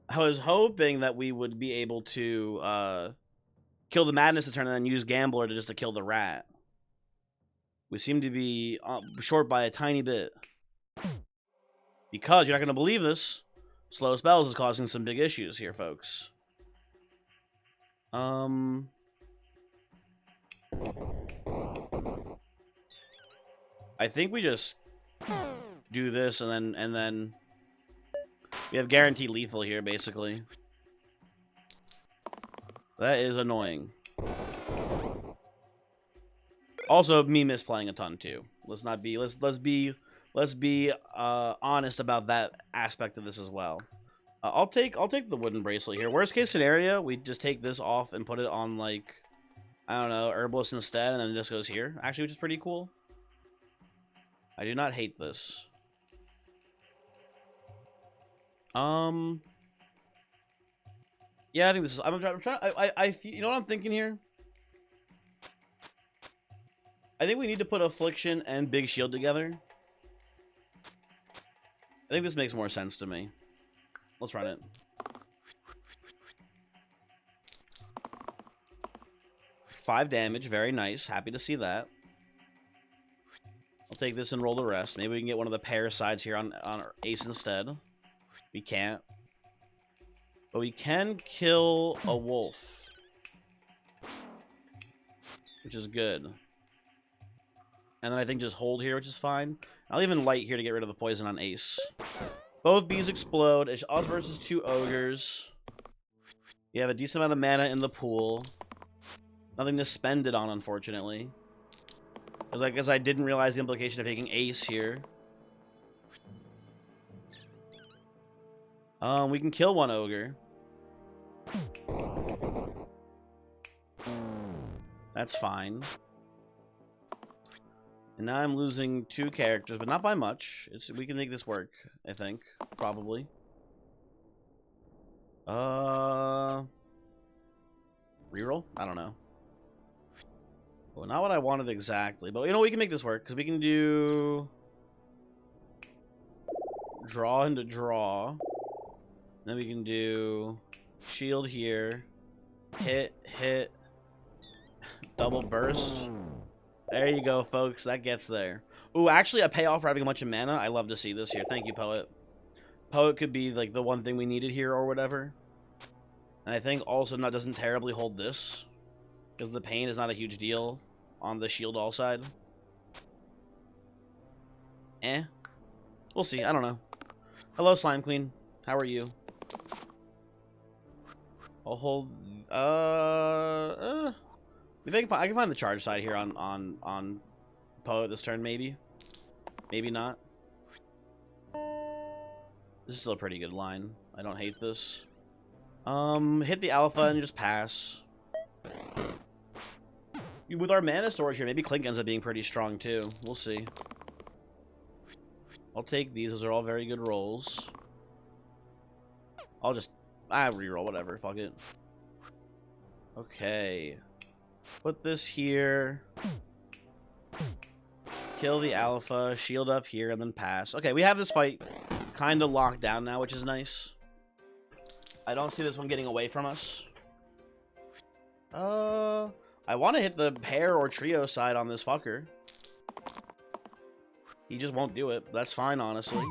that we would be able to kill the madness to turn and then use gambler to kill the rat. We seem to be short by a tiny bit. Because you're not going to believe this, slow spells is causing some big issues here, folks. I think we just do this and then we have guaranteed lethal here, basically. That is annoying. Also, me misplaying a ton too. Let's be honest about that aspect of this as well. I'll take the wooden bracelet here. Worst case scenario, we just take this off and put it on, like, I don't know, herbalist instead, and then this goes here. Actually, which is pretty cool. I do not hate this. Yeah, I think this is. I'm trying. You know what I'm thinking here? I think we need to put Affliction and Big Shield together. I think this makes more sense to me. Let's run it. Five damage, very nice. Happy to see that. I'll take this and roll the rest. Maybe we can get one of the parasites here on our ace instead. We can't. But we can kill a wolf. Which is good. And then I think just hold here, which is fine. I'll even light here to get rid of the poison on ace. Both bees explode. It's us versus 2 ogres. You have a decent amount of mana in the pool. Nothing to spend it on, unfortunately. Because I didn't realize the implication of taking ace here. We can kill 1 ogre. That's fine. And now I'm losing 2 characters, but not by much. We can make this work, I think. Probably. Reroll? I don't know. Well, not what I wanted exactly, but you know, we can make this work, because we can do draw into draw. Then we can do shield here, hit, double burst. There you go, folks. That gets there. Ooh, actually, a payoff for having a bunch of mana. I love to see this here. Thank you, Poet. Poet could be like the one thing we needed here or whatever. And I think also not doesn't terribly hold this, because the pain is not a huge deal on the shield all side. We'll see. I don't know. Hello, Slime Queen. How are you? I'll hold. Maybe I can find the charge side here on Poet this turn. Maybe not. This is still a pretty good line. I don't hate this. Hit the alpha and just pass. With our mana storage here, maybe Clink ends up being pretty strong too. We'll see. I'll take these. Those are all very good rolls. I'll reroll, whatever. Fuck it. Okay. Put this here. Kill the alpha. Shield up here and then pass. Okay, we have this fight kind of locked down now, which is nice. I don't see this one getting away from us. I want to hit the pair or trio side on this fucker. He just won't do it. That's fine, honestly.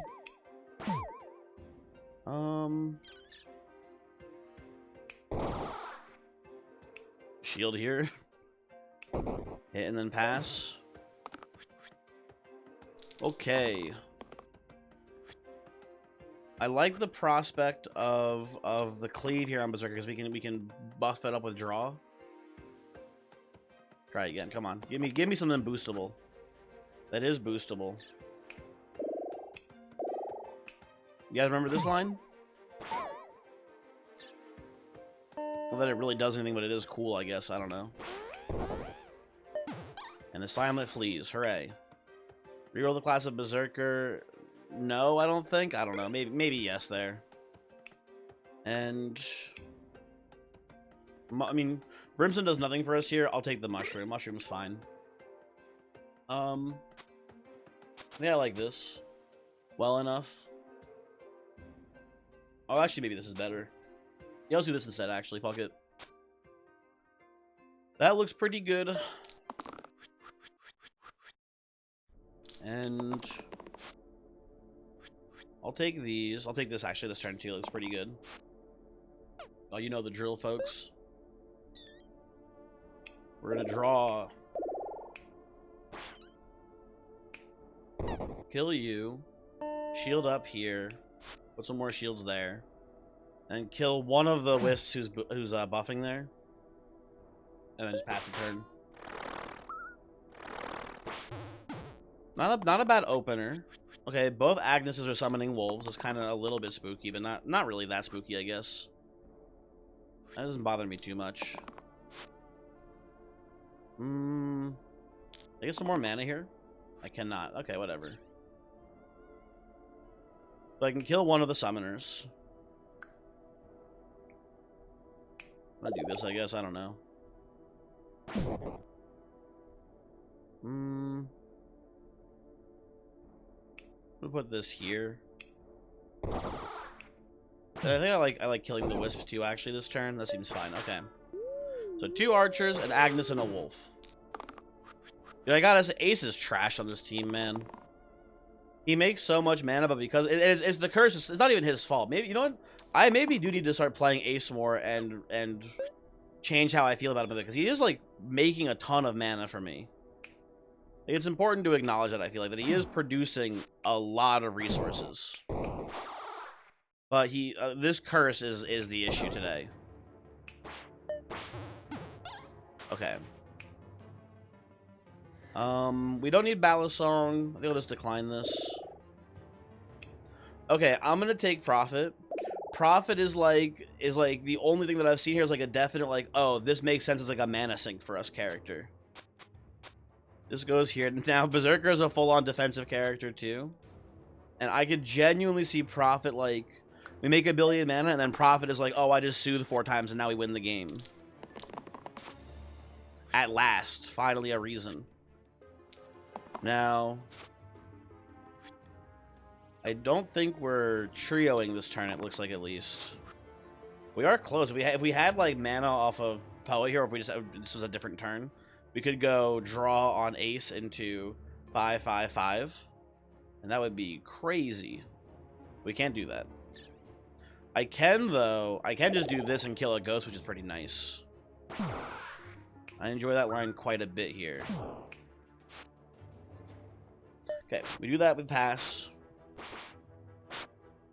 Shield here. Hit and then pass. Okay. I like the prospect of the cleave here on Berserker because we can buff it up with draw. Try again. Come on. Give me something boostable. That is boostable. You guys remember this line? Not that it really does anything, but it is cool, I guess. I don't know. And the Slimelet flees. Hooray. Reroll the class of Berserker. No, I don't think. I don't know. Maybe yes there. And I mean, Brimstone does nothing for us here. I'll take the mushroom. Mushroom's fine. Yeah, I like this. Well enough. Oh, actually, maybe this is better. Yeah, let's do this instead, actually. Fuck it. That looks pretty good. And I'll take these. I'll take this, actually. This turn, too. Looks pretty good. Oh, you know the drill, folks. We're gonna draw. Kill you. Shield up here. Put some more shields there. And kill one of the wisps who's buffing there. And then just pass the turn. Not a bad opener. Okay, both Agneses are summoning wolves. It's kind of a little bit spooky, but not really that spooky, I guess. That doesn't bother me too much. I get some more mana here? I cannot. Okay, whatever. So I can kill one of the summoners. I'll do this, I guess. I don't know. We'll put this here. I think I like killing the wisp too, actually, this turn. That seems fine. Okay. So 2 archers, an Agnes, and a wolf. Dude, I got us. Ace is trash on this team, man. He makes so much mana, but because it's the curse, it's not even his fault. Maybe, you know what? I maybe do need to start playing Ace more and change how I feel about him, because he is like making a ton of mana for me. It's important to acknowledge that. I feel like that he is producing a lot of resources, but this curse is the issue today. Okay. We don't need Battle Song. I think I'll just decline this. Okay, I'm gonna take Prophet. Prophet is like the only thing that I've seen here is like a definite like, oh, this makes sense as like a mana sink for us character. This goes here. Now Berserker is a full-on defensive character too. And I could genuinely see Prophet like, we make 1 billion mana and then Prophet is like, oh, I just soothe 4 times and now we win the game. At last, finally a reason. Now, I don't think we're trioing this turn, it looks like, at least. We are close. If we had like mana off of Poa here, or if we just this was a different turn, we could go draw on Ace into 5/5/5, and that would be crazy. We can't do that. I can, though. I can just do this and kill a ghost, which is pretty nice. I enjoy that line quite a bit here. Okay, we do that, we pass.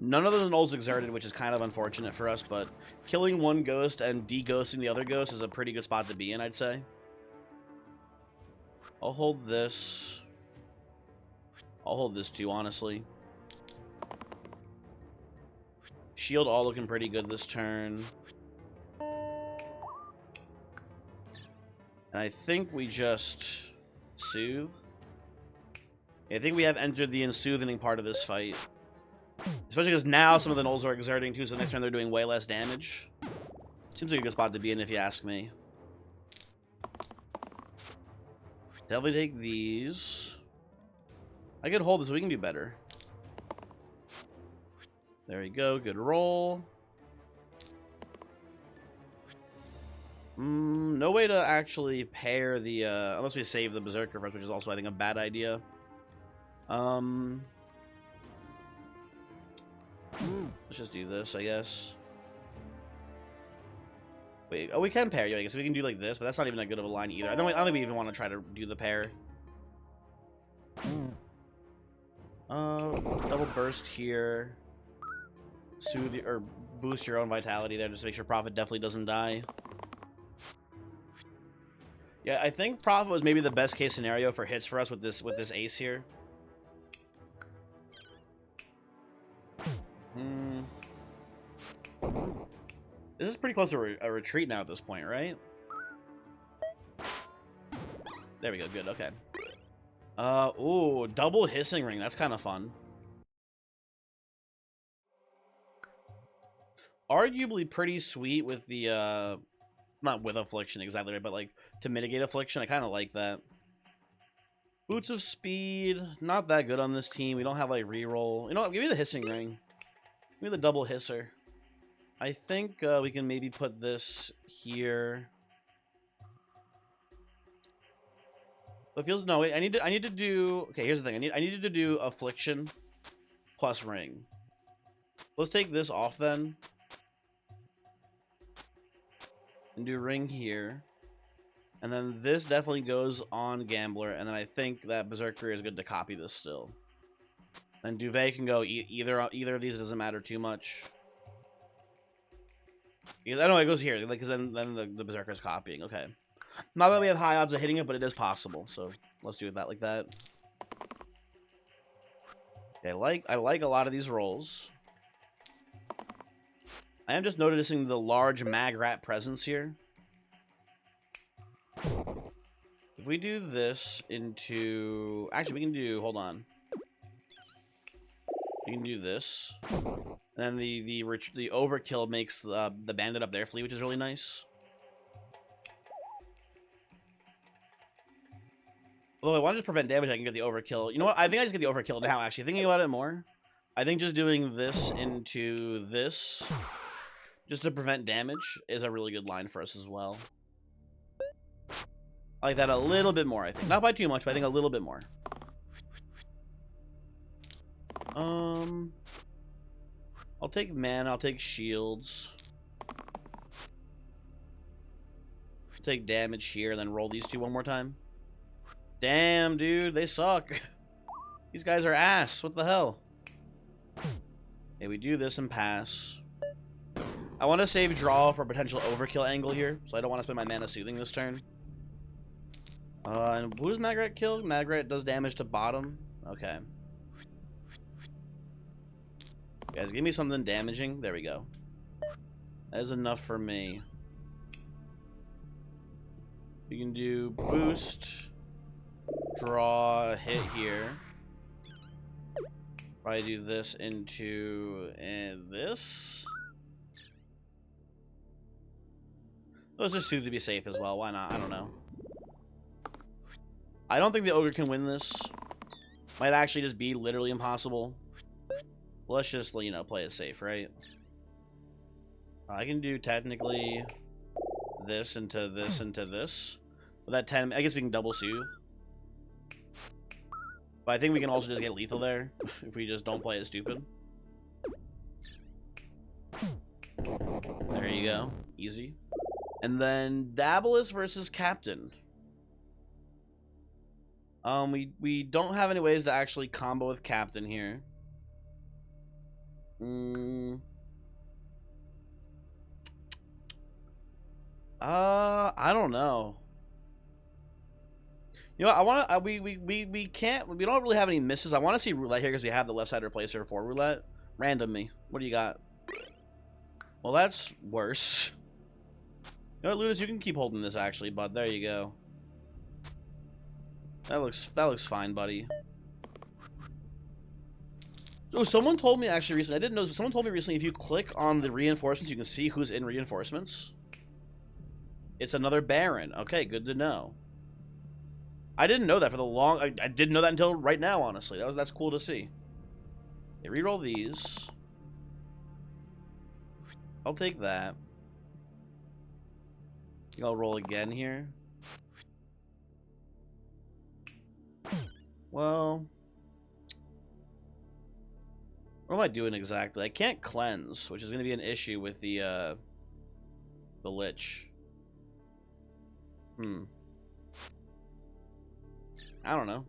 None of the nulls exerted, which is kind of unfortunate for us, but killing one ghost and de-ghosting the other ghost is a pretty good spot to be in, I'd say. I'll hold this. I'll hold this too, honestly. Shield all looking pretty good this turn. And I think we just soothe. I think we have entered the ensoothening part of this fight. Especially because now some of the nulls are exerting too, so next turn they're doing way less damage. Seems like a good spot to be in if you ask me. Definitely take these. I could hold this so we can do better. There we go, good roll. No way to actually pair the, unless we save the Berserker first, which is also, I think, a bad idea. Let's just do this, I guess. Wait, oh, we can pair, yeah, I guess we can do like this, but that's not even that good of a line either. I don't think we even want to try to do the pair. Double burst here. Soothe or boost your own vitality there, just to make sure Prophet definitely doesn't die. Yeah, I think Prophet was maybe the best case scenario for hits for us with this ace here. This is pretty close to a retreat now at this point, right? There we go, good, okay. Ooh, double hissing ring, that's kind of fun. Arguably pretty sweet with the, not with affliction exactly, right, but like to mitigate affliction, I kind of like that. Boots of speed, not that good on this team. We don't have like reroll. You know what, give me the hissing ring. Give me the double hisser. I think we can maybe put this here. It feels no. Wait, I need to do. Okay, here's the thing. I needed to do affliction plus ring. Let's take this off then, and do ring here, and then this definitely goes on Gambler, and then I think that Berserker is good to copy this still. And Duvet can go either of these. Doesn't matter too much. I know it goes here, because then the Berserker is copying. Okay. Not that we have high odds of hitting it, but it is possible. So let's do that like that. Okay, I like a lot of these rolls. I am just noticing the large Magrat presence here. If we do this into... Actually, we can do... Hold on. We can do this. And then the overkill makes the bandit up there flee, which is really nice. Although I want to just prevent damage, I can get the overkill. You know what? I think I just get the overkill now, actually. Thinking about it more, I think just doing this into this, just to prevent damage, is a really good line for us as well. I like that a little bit more, I think. Not by too much, but I think a little bit more. I'll take mana, I'll take shields. I'll take damage here, and then roll these two one more time. Damn, dude, they suck. These guys are ass. What the hell? Okay, we do this and pass. I want to save draw for a potential overkill angle here, so I don't want to spend my mana soothing this turn. And who does Magrat kill? Magrat does damage to bottom. Okay. Guys, give me something damaging. There we go. That is enough for me. We can do boost. Draw, hit here. Probably do this into this. Let's just soothe to be safe as well. Why not? I don't know. I don't think the ogre can win this. Might actually just be literally impossible. Let's just, you know, play it safe, right? I can do technically this into this into this. With that 10, I guess we can double soothe. But I think we can also just get lethal there if we just don't play it stupid. There you go. Easy. And then Dabalus versus Captain. We don't have any ways to actually combo with Captain here. I don't know. You know, I want to. We can't. We don't really have any misses. I want to see roulette here because we have the left side replacer for roulette. Random me. What do you got? Well, that's worse. You know what, Ludus, you can keep holding this actually, bud. There you go. That looks fine, buddy. Oh, someone told me actually recently. I didn't know. Someone told me recently if you click on the reinforcements, you can see who's in reinforcements. It's another Baron. Okay, good to know. I didn't know that for the long... I didn't know that until right now, honestly. That's cool to see. Okay, reroll these. I'll take that. I'll roll again here. Well, what am I doing exactly? I can't cleanse, which is going to be an issue with the Lich. I don't know.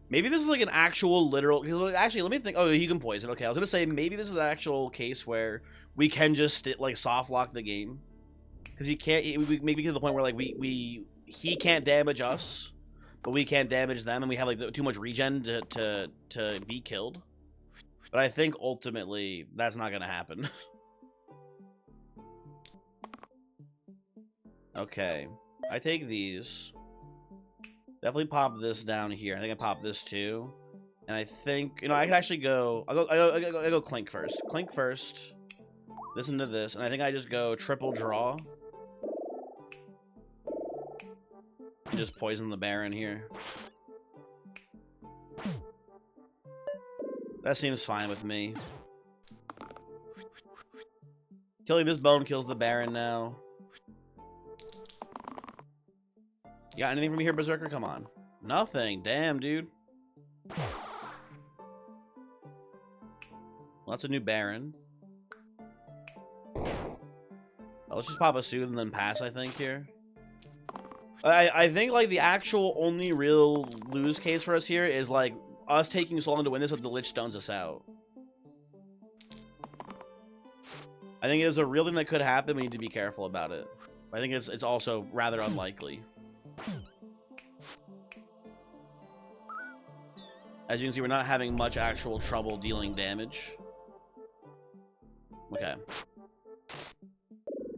Maybe this is like an actual literal... Actually, let me think. Oh, he can poison. Okay, I was going to say maybe this is an actual case where we can just like soft lock the game. Because he can't... Maybe get to the point where like he can't damage us, but we can't damage them, and we have like too much regen to be killed. But I think ultimately that's not going to happen. Okay. I take these. Definitely pop this down here. I think I pop this too. And I think, you know, I could actually go... I go Clink first. Clink first. This into this. And I think I just go triple draw. And just poison the Baron here. That seems fine with me. Killing this bone kills the Baron now. You got anything from me here, Berserker? Come on. Nothing. Damn, dude. Well, that's a new Baron. Oh, let's just pop a Soothe and then pass, I think, here. I think, like, the actual only real lose case for us here is, like, us taking so long to win this if the Lich stones us out. I think it is a real thing that could happen. We need to be careful about it. I think it's also rather unlikely. As you can see, we're not having much actual trouble dealing damage. Okay.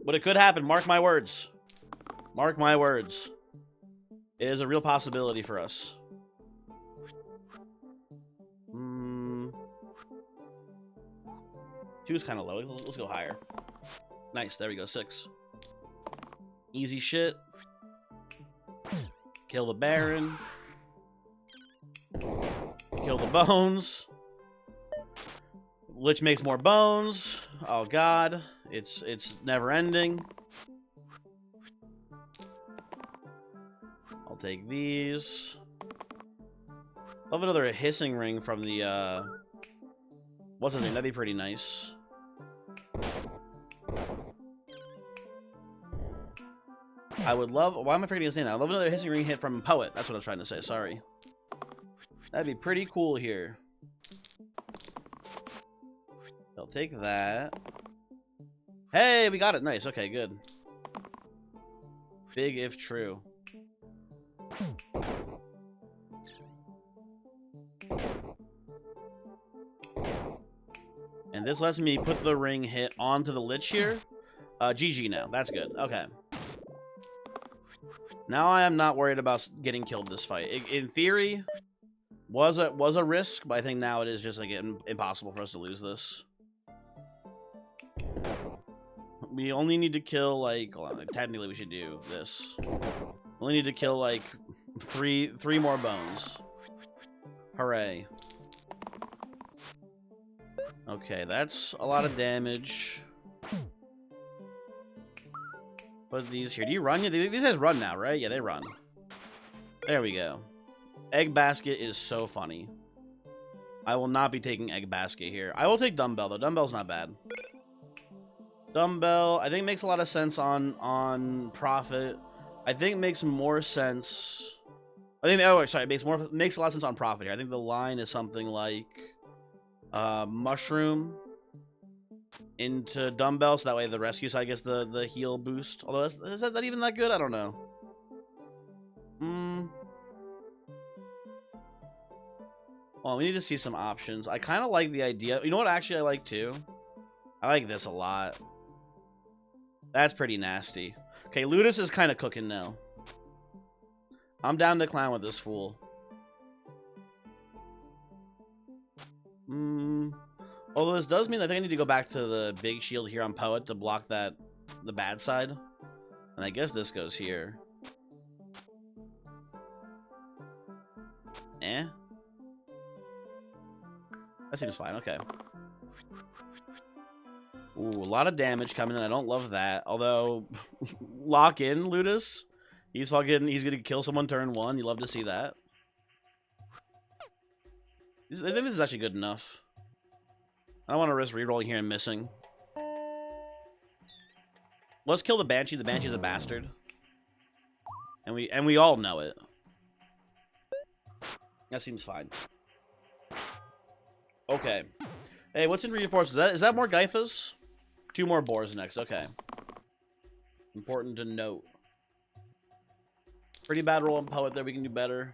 But it could happen. Mark my words. Mark my words. It is a real possibility for us. Two is kind of low. Let's go higher. Nice. There we go. 6. Easy shit. Kill the Baron. Kill the bones. Lich makes more bones. Oh god. It's never ending. I'll take these. Love another hissing ring from the what's his name? That'd be pretty nice. I would love... Why am I forgetting his name now? I love another hissing ring hit from Poet. That's what I was trying to say. Sorry. That'd be pretty cool here. I'll take that. Hey, we got it. Nice. Okay, good. Big if true. And this lets me put the ring hit onto the Lich here. GG now. That's good. Okay. Now I am not worried about getting killed this fight. In theory, was a risk, but I think now it is just like impossible for us to lose this. We only need to kill like, hold on, technically we should do this. We only need to kill like three more bones. Hooray. Okay, that's a lot of damage. Put these here. Do you run? These guys run now, right? Yeah, they run. There we go. Egg Basket is so funny. I will not be taking Egg Basket here. I will take Dumbbell, though. Dumbbell's not bad. Dumbbell, I think makes a lot of sense on Prophet. I think makes more sense... I think, oh, sorry, makes a lot of sense on Prophet here. I think the line is something like... Mushroom into Dumbbell, so that way the rescue side gets the heal boost. Although, is that even that good? I don't know. Well, we need to see some options. I kind of like the idea. You know what actually I like too? I like this a lot. That's pretty nasty. Okay, Ludus is kind of cooking now. I'm down to clown with this fool. Although this does mean I think I need to go back to the big shield here on Poet to block the bad side. And I guess this goes here. Eh? That seems fine, okay. Ooh, a lot of damage coming in. I don't love that. Although, lock in Ludus. He's gonna kill someone turn 1. You love to see that. I think this is actually good enough. I don't want to risk rerolling here and missing. Let's kill the Banshee. The Banshee's a bastard. And we all know it. That seems fine. Okay. Hey, what's in reinforcements? Is that more Gythas? 2 more boars next. Okay. Important to note. Pretty bad roll on Poet there. We can do better.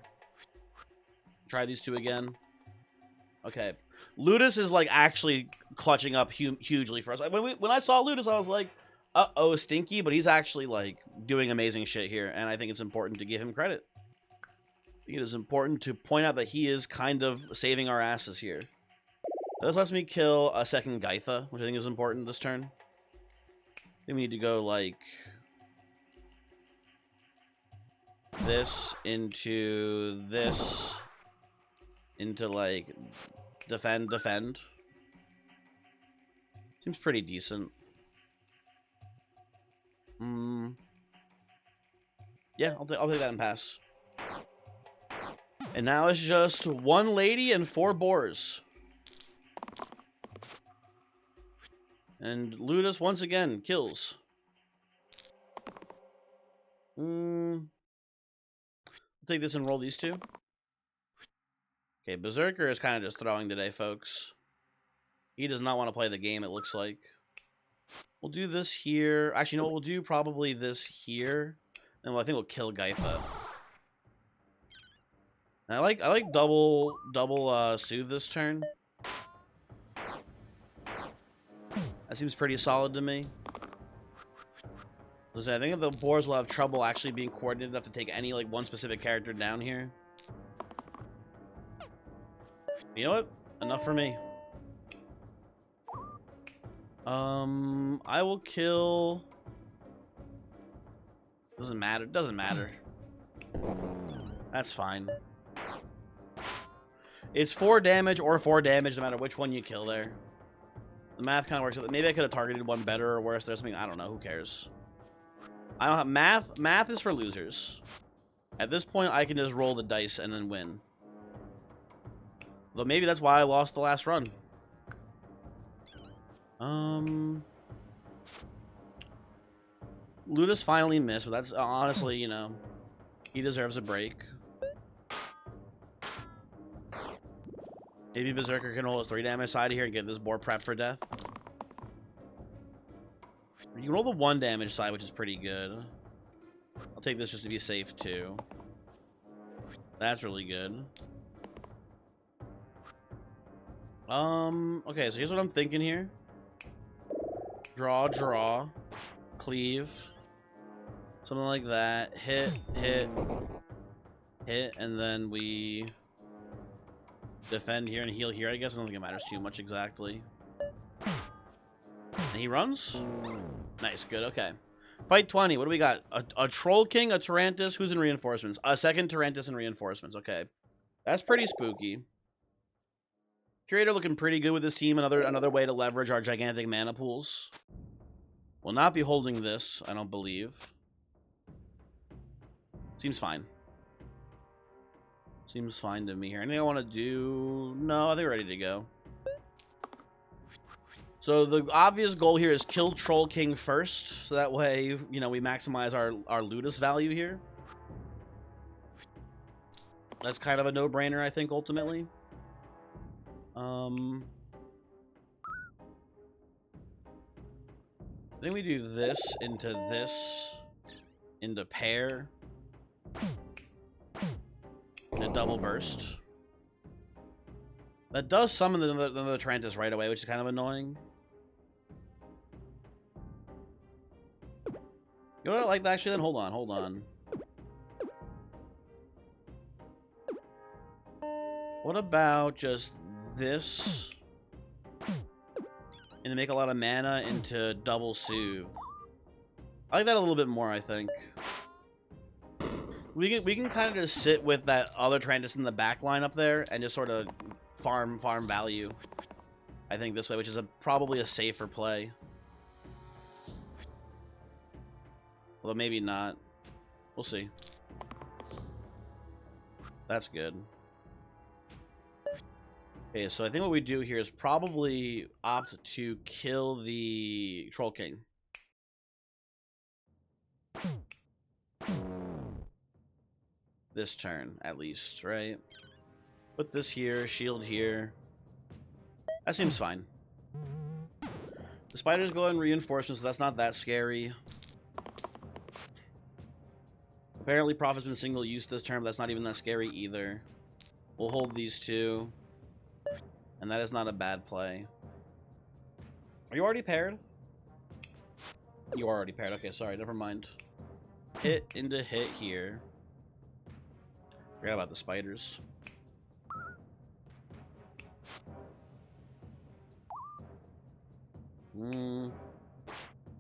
Try these 2 again. Okay. Ludus is like actually clutching up hugely for us. When I saw Ludus, I was like, uh-oh, stinky, but he's actually like doing amazing shit here, and I think it's important to give him credit. I think it is important to point out that he is kind of saving our asses here. This lets me kill a second Gytha, which I think is important this turn. I think we need to go like this into this into like defend. Seems pretty decent. Yeah, I'll take that and pass. And now it's just 1 lady and 4 boars. And Ludus once again kills. I'll take this and roll these 2. Okay, Berserker is kind of just throwing today, folks. He does not want to play the game, it looks like. We'll do this here. Actually, you know what we'll do? Probably this here. And I think we'll kill Gytha. And I like double soothe this turn. That seems pretty solid to me. I think the boars will have trouble actually being coordinated enough to take any like one specific character down here. You know what? Enough for me. I will kill. Doesn't matter. Doesn't matter. That's fine. It's 4 damage or 4 damage no matter which one you kill there. The math kind of works. Maybe I could have targeted one better or worse. There's something I don't know. Who cares? I don't have math. Math is for losers. At this point, I can just roll the dice and then win. Though maybe that's why I lost the last run. Ludus finally missed, but that's honestly, you know, he deserves a break. Maybe Berserker can hold his 3 damage side here and get this boar prep for death. You can roll the 1 damage side, which is pretty good. I'll take this just to be safe, too. That's really good. Okay, so here's what I'm thinking here. Draw. Cleave. Something like that. Hit, and then we defend here and heal here. I guess I don't think it matters too much exactly. And he runs? Nice, good, okay. Fight 20, what do we got? A Troll King, a Tarantus, who's in reinforcements? A second Tarantus in reinforcements, okay. That's pretty spooky. Curator looking pretty good with this team. Another way to leverage our gigantic mana pools. Will not be holding this, I don't believe. Seems fine. Seems fine to me here. Anything I want to do? No, I think we're ready to go. So the obvious goal here is kill Troll King first, so that way, you know, we maximize our Ludus value here. That's kind of a no-brainer, I think, ultimately. I think we do this, into pair, and a double burst. That does summon the Tarantus right away, which is kind of annoying. You know what I like that actually then? Hold on. What about just this? And to make a lot of mana into double soothe. I like that a little bit more, I think. We can kind of just sit with that other Tarantus in the back line up there and just sort of farm value. I think this way, which is probably a safer play. Although maybe not. We'll see. That's good. Okay, so I think what we do here is probably opt to kill the Troll King. This turn, at least, right? Put this here, shield here. That seems fine. The spiders go in reinforcements, so that's not that scary. Apparently, Prophet's been single use this turn, but that's not even that scary either. We'll hold these two. And that is not a bad play. Are you already paired? You are already paired. Okay, sorry, never mind. Hit into hit here. Forgot about the spiders.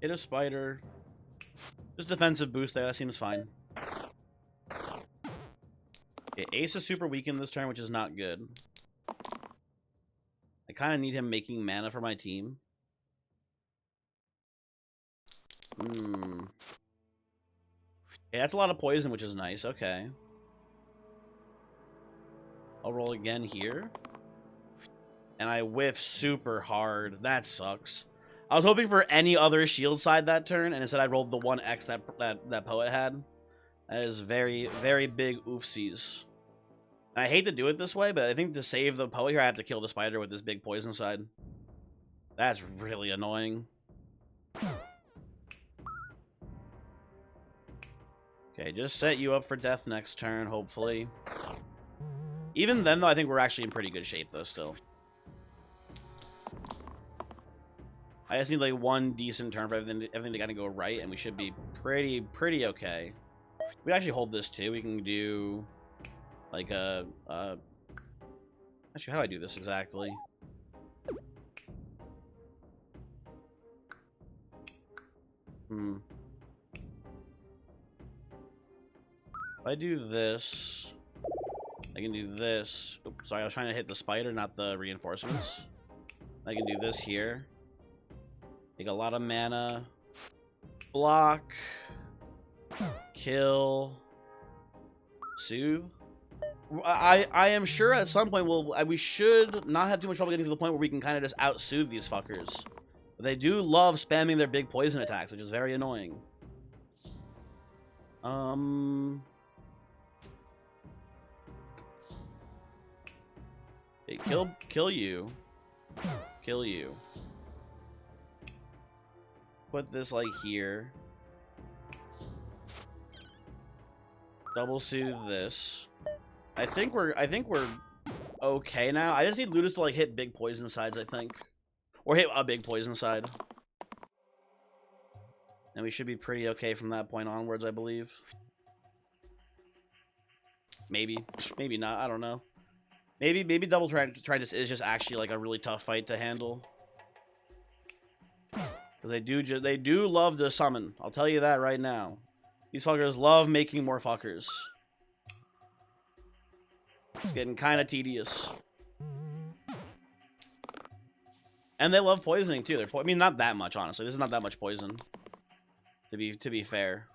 Hit a spider. Just defensive boost there, that seems fine. Okay, Ace is super weak in this turn, which is not good. I kind of need him making mana for my team. Okay, that's a lot of poison, which is nice. Okay. I'll roll again here. And I whiff super hard. That sucks. I was hoping for any other shield side that turn, and instead I rolled the 1x that Poet had. That is very, very big oofsies. And I hate to do it this way, but I think to save the Poet here, I have to kill the spider with this big poison side. That's really annoying. Okay, just set you up for death next turn, hopefully. Even then, though, I think we're actually in pretty good shape, though, still. I just need, like, one decent turn for everything to kind of go right, and we should be pretty okay. We actually hold this, too. We can do, like, actually, how do I do this exactly? If I do this, I can do this. Oops, sorry, I was trying to hit the spider, not the reinforcements. I can do this here. Take a lot of mana. Block. Kill. Soothe. I am sure at some point we should not have too much trouble getting to the point where we can kind of just out-soothe these fuckers. But they do love spamming their big poison attacks, which is very annoying. Okay, kill you. Kill you. Put this like here. Double soothe this. I think we're okay now. I just need Ludus to like hit big poison sides, I think. Or hit a big poison side. And we should be pretty okay from that point onwards, I believe. Maybe. Maybe not, I don't know. Maybe double Tritus is just actually like a really tough fight to handle. Because they do love to summon. I'll tell you that right now. These fuckers love making more fuckers. It's getting kind of tedious. And they love poisoning too. I mean, not that much, honestly. This is not that much poison. To be fair.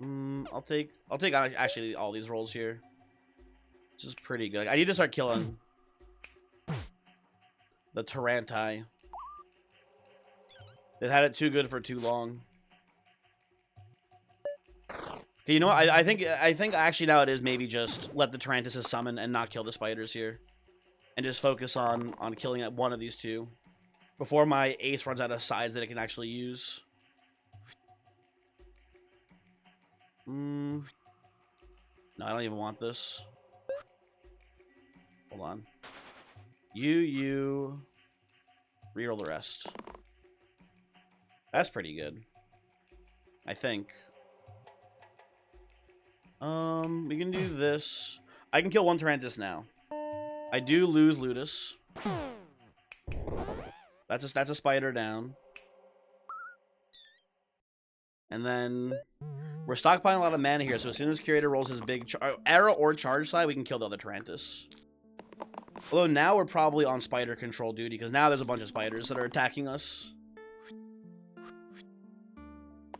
I'll take actually all these rolls here. This is pretty good. I need to start killing the Taranti. They've had it too good for too long. Okay, you know what? I think actually now it is maybe just let the Tarantuses summon and not kill the spiders here. And just focus on killing one of these two. Before my ace runs out of sides that it can actually use. No, I don't even want this. Hold on. You reroll the rest. That's pretty good. I think. We can do this. I can kill one Tarantus now. I do lose Ludus. That's a spider down. And then we're stockpiling a lot of mana here, so as soon as Curator rolls his big arrow or charge side, we can kill the other Tarantus. Although now we're probably on spider control duty, because now there's a bunch of spiders that are attacking us.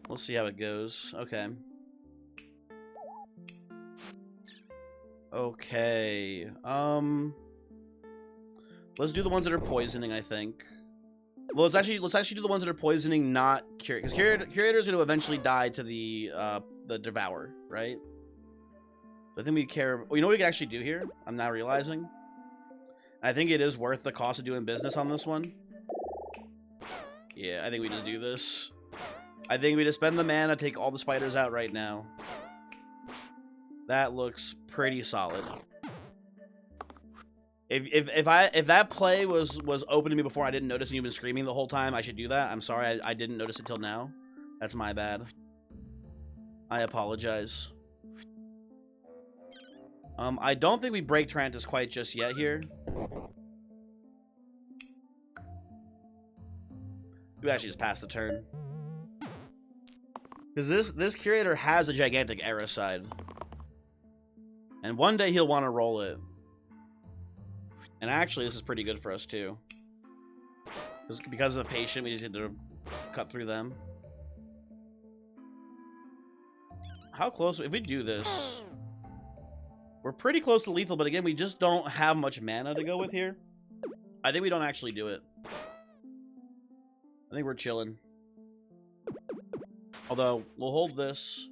We'll see how it goes. Okay. Okay. Let's do the ones that are poisoning, I think. Well, let's actually do the ones that are poisoning, not cure, because curator's going to eventually die to the devour, right? So I think we care. Well, you know what we can actually do here? I'm now realizing. I think it is worth the cost of doing business on this one. Yeah, I think we just do this. I think we just spend the mana, take all the spiders out right now. That looks pretty solid. If that play was open to me before I didn't notice and you've been screaming the whole time, I should do that. I'm sorry, I didn't notice it till now. That's my bad. I apologize. I don't think we break Tarantus quite just yet here. We actually just passed the turn. Because this curator has a gigantic error side. And one day he'll want to roll it. And actually, this is pretty good for us, too. Because of patient, we just need to cut through them. How close? If we do this, we're pretty close to lethal, but again, we just don't have much mana to go with here. I think we don't actually do it. I think we're chilling. Although, we'll hold this.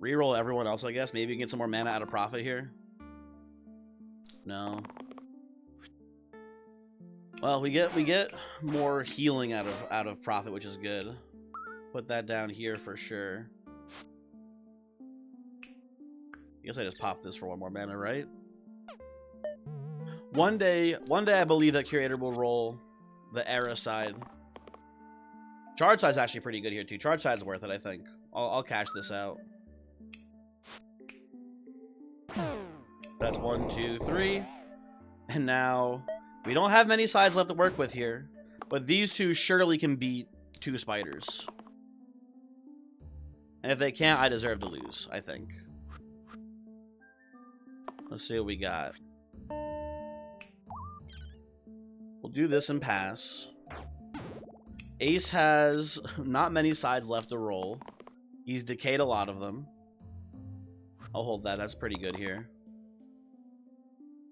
Reroll everyone else, I guess. Maybe we can get some more mana out of profit here. No. Well, we get more healing out of profit, which is good. Put that down here for sure. I guess I just popped this for one more mana, right? One day I believe that Curator will roll the Era side. Charge side's actually pretty good here too. Charge side's worth it, I think. I'll cash this out. That's 1, 2, 3. And now we don't have many sides left to work with here, but these two surely can beat 2 spiders. And if they can't, I deserve to lose, I think. Let's see what we got. We'll do this and pass. Ace has not many sides left to roll. He's decayed a lot of them. I'll hold that. That's pretty good here.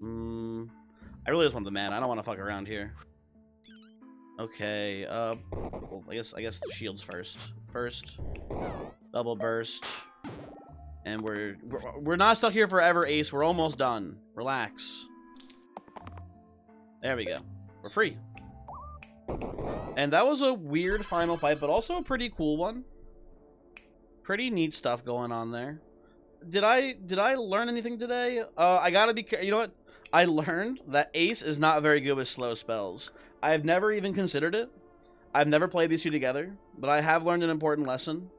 I really just want the mana. I don't want to fuck around here. Okay. Well, I guess the shields first. Double burst. And we're not stuck here forever, Ace. We're almost done. Relax. There we go. We're free. And that was a weird final fight, but also a pretty cool one. Pretty neat stuff going on there. Did I learn anything today? I gotta be careful. You know what? I learned that Ace is not very good with slow spells. I've never even considered it. I've never played these two together, but I have learned an important lesson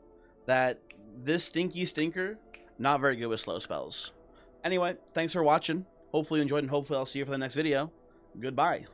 that this stinky stinker, not very good with slow spells. Anyway, thanks for watching. Hopefully you enjoyed, and hopefully I'll see you for the next video. Goodbye.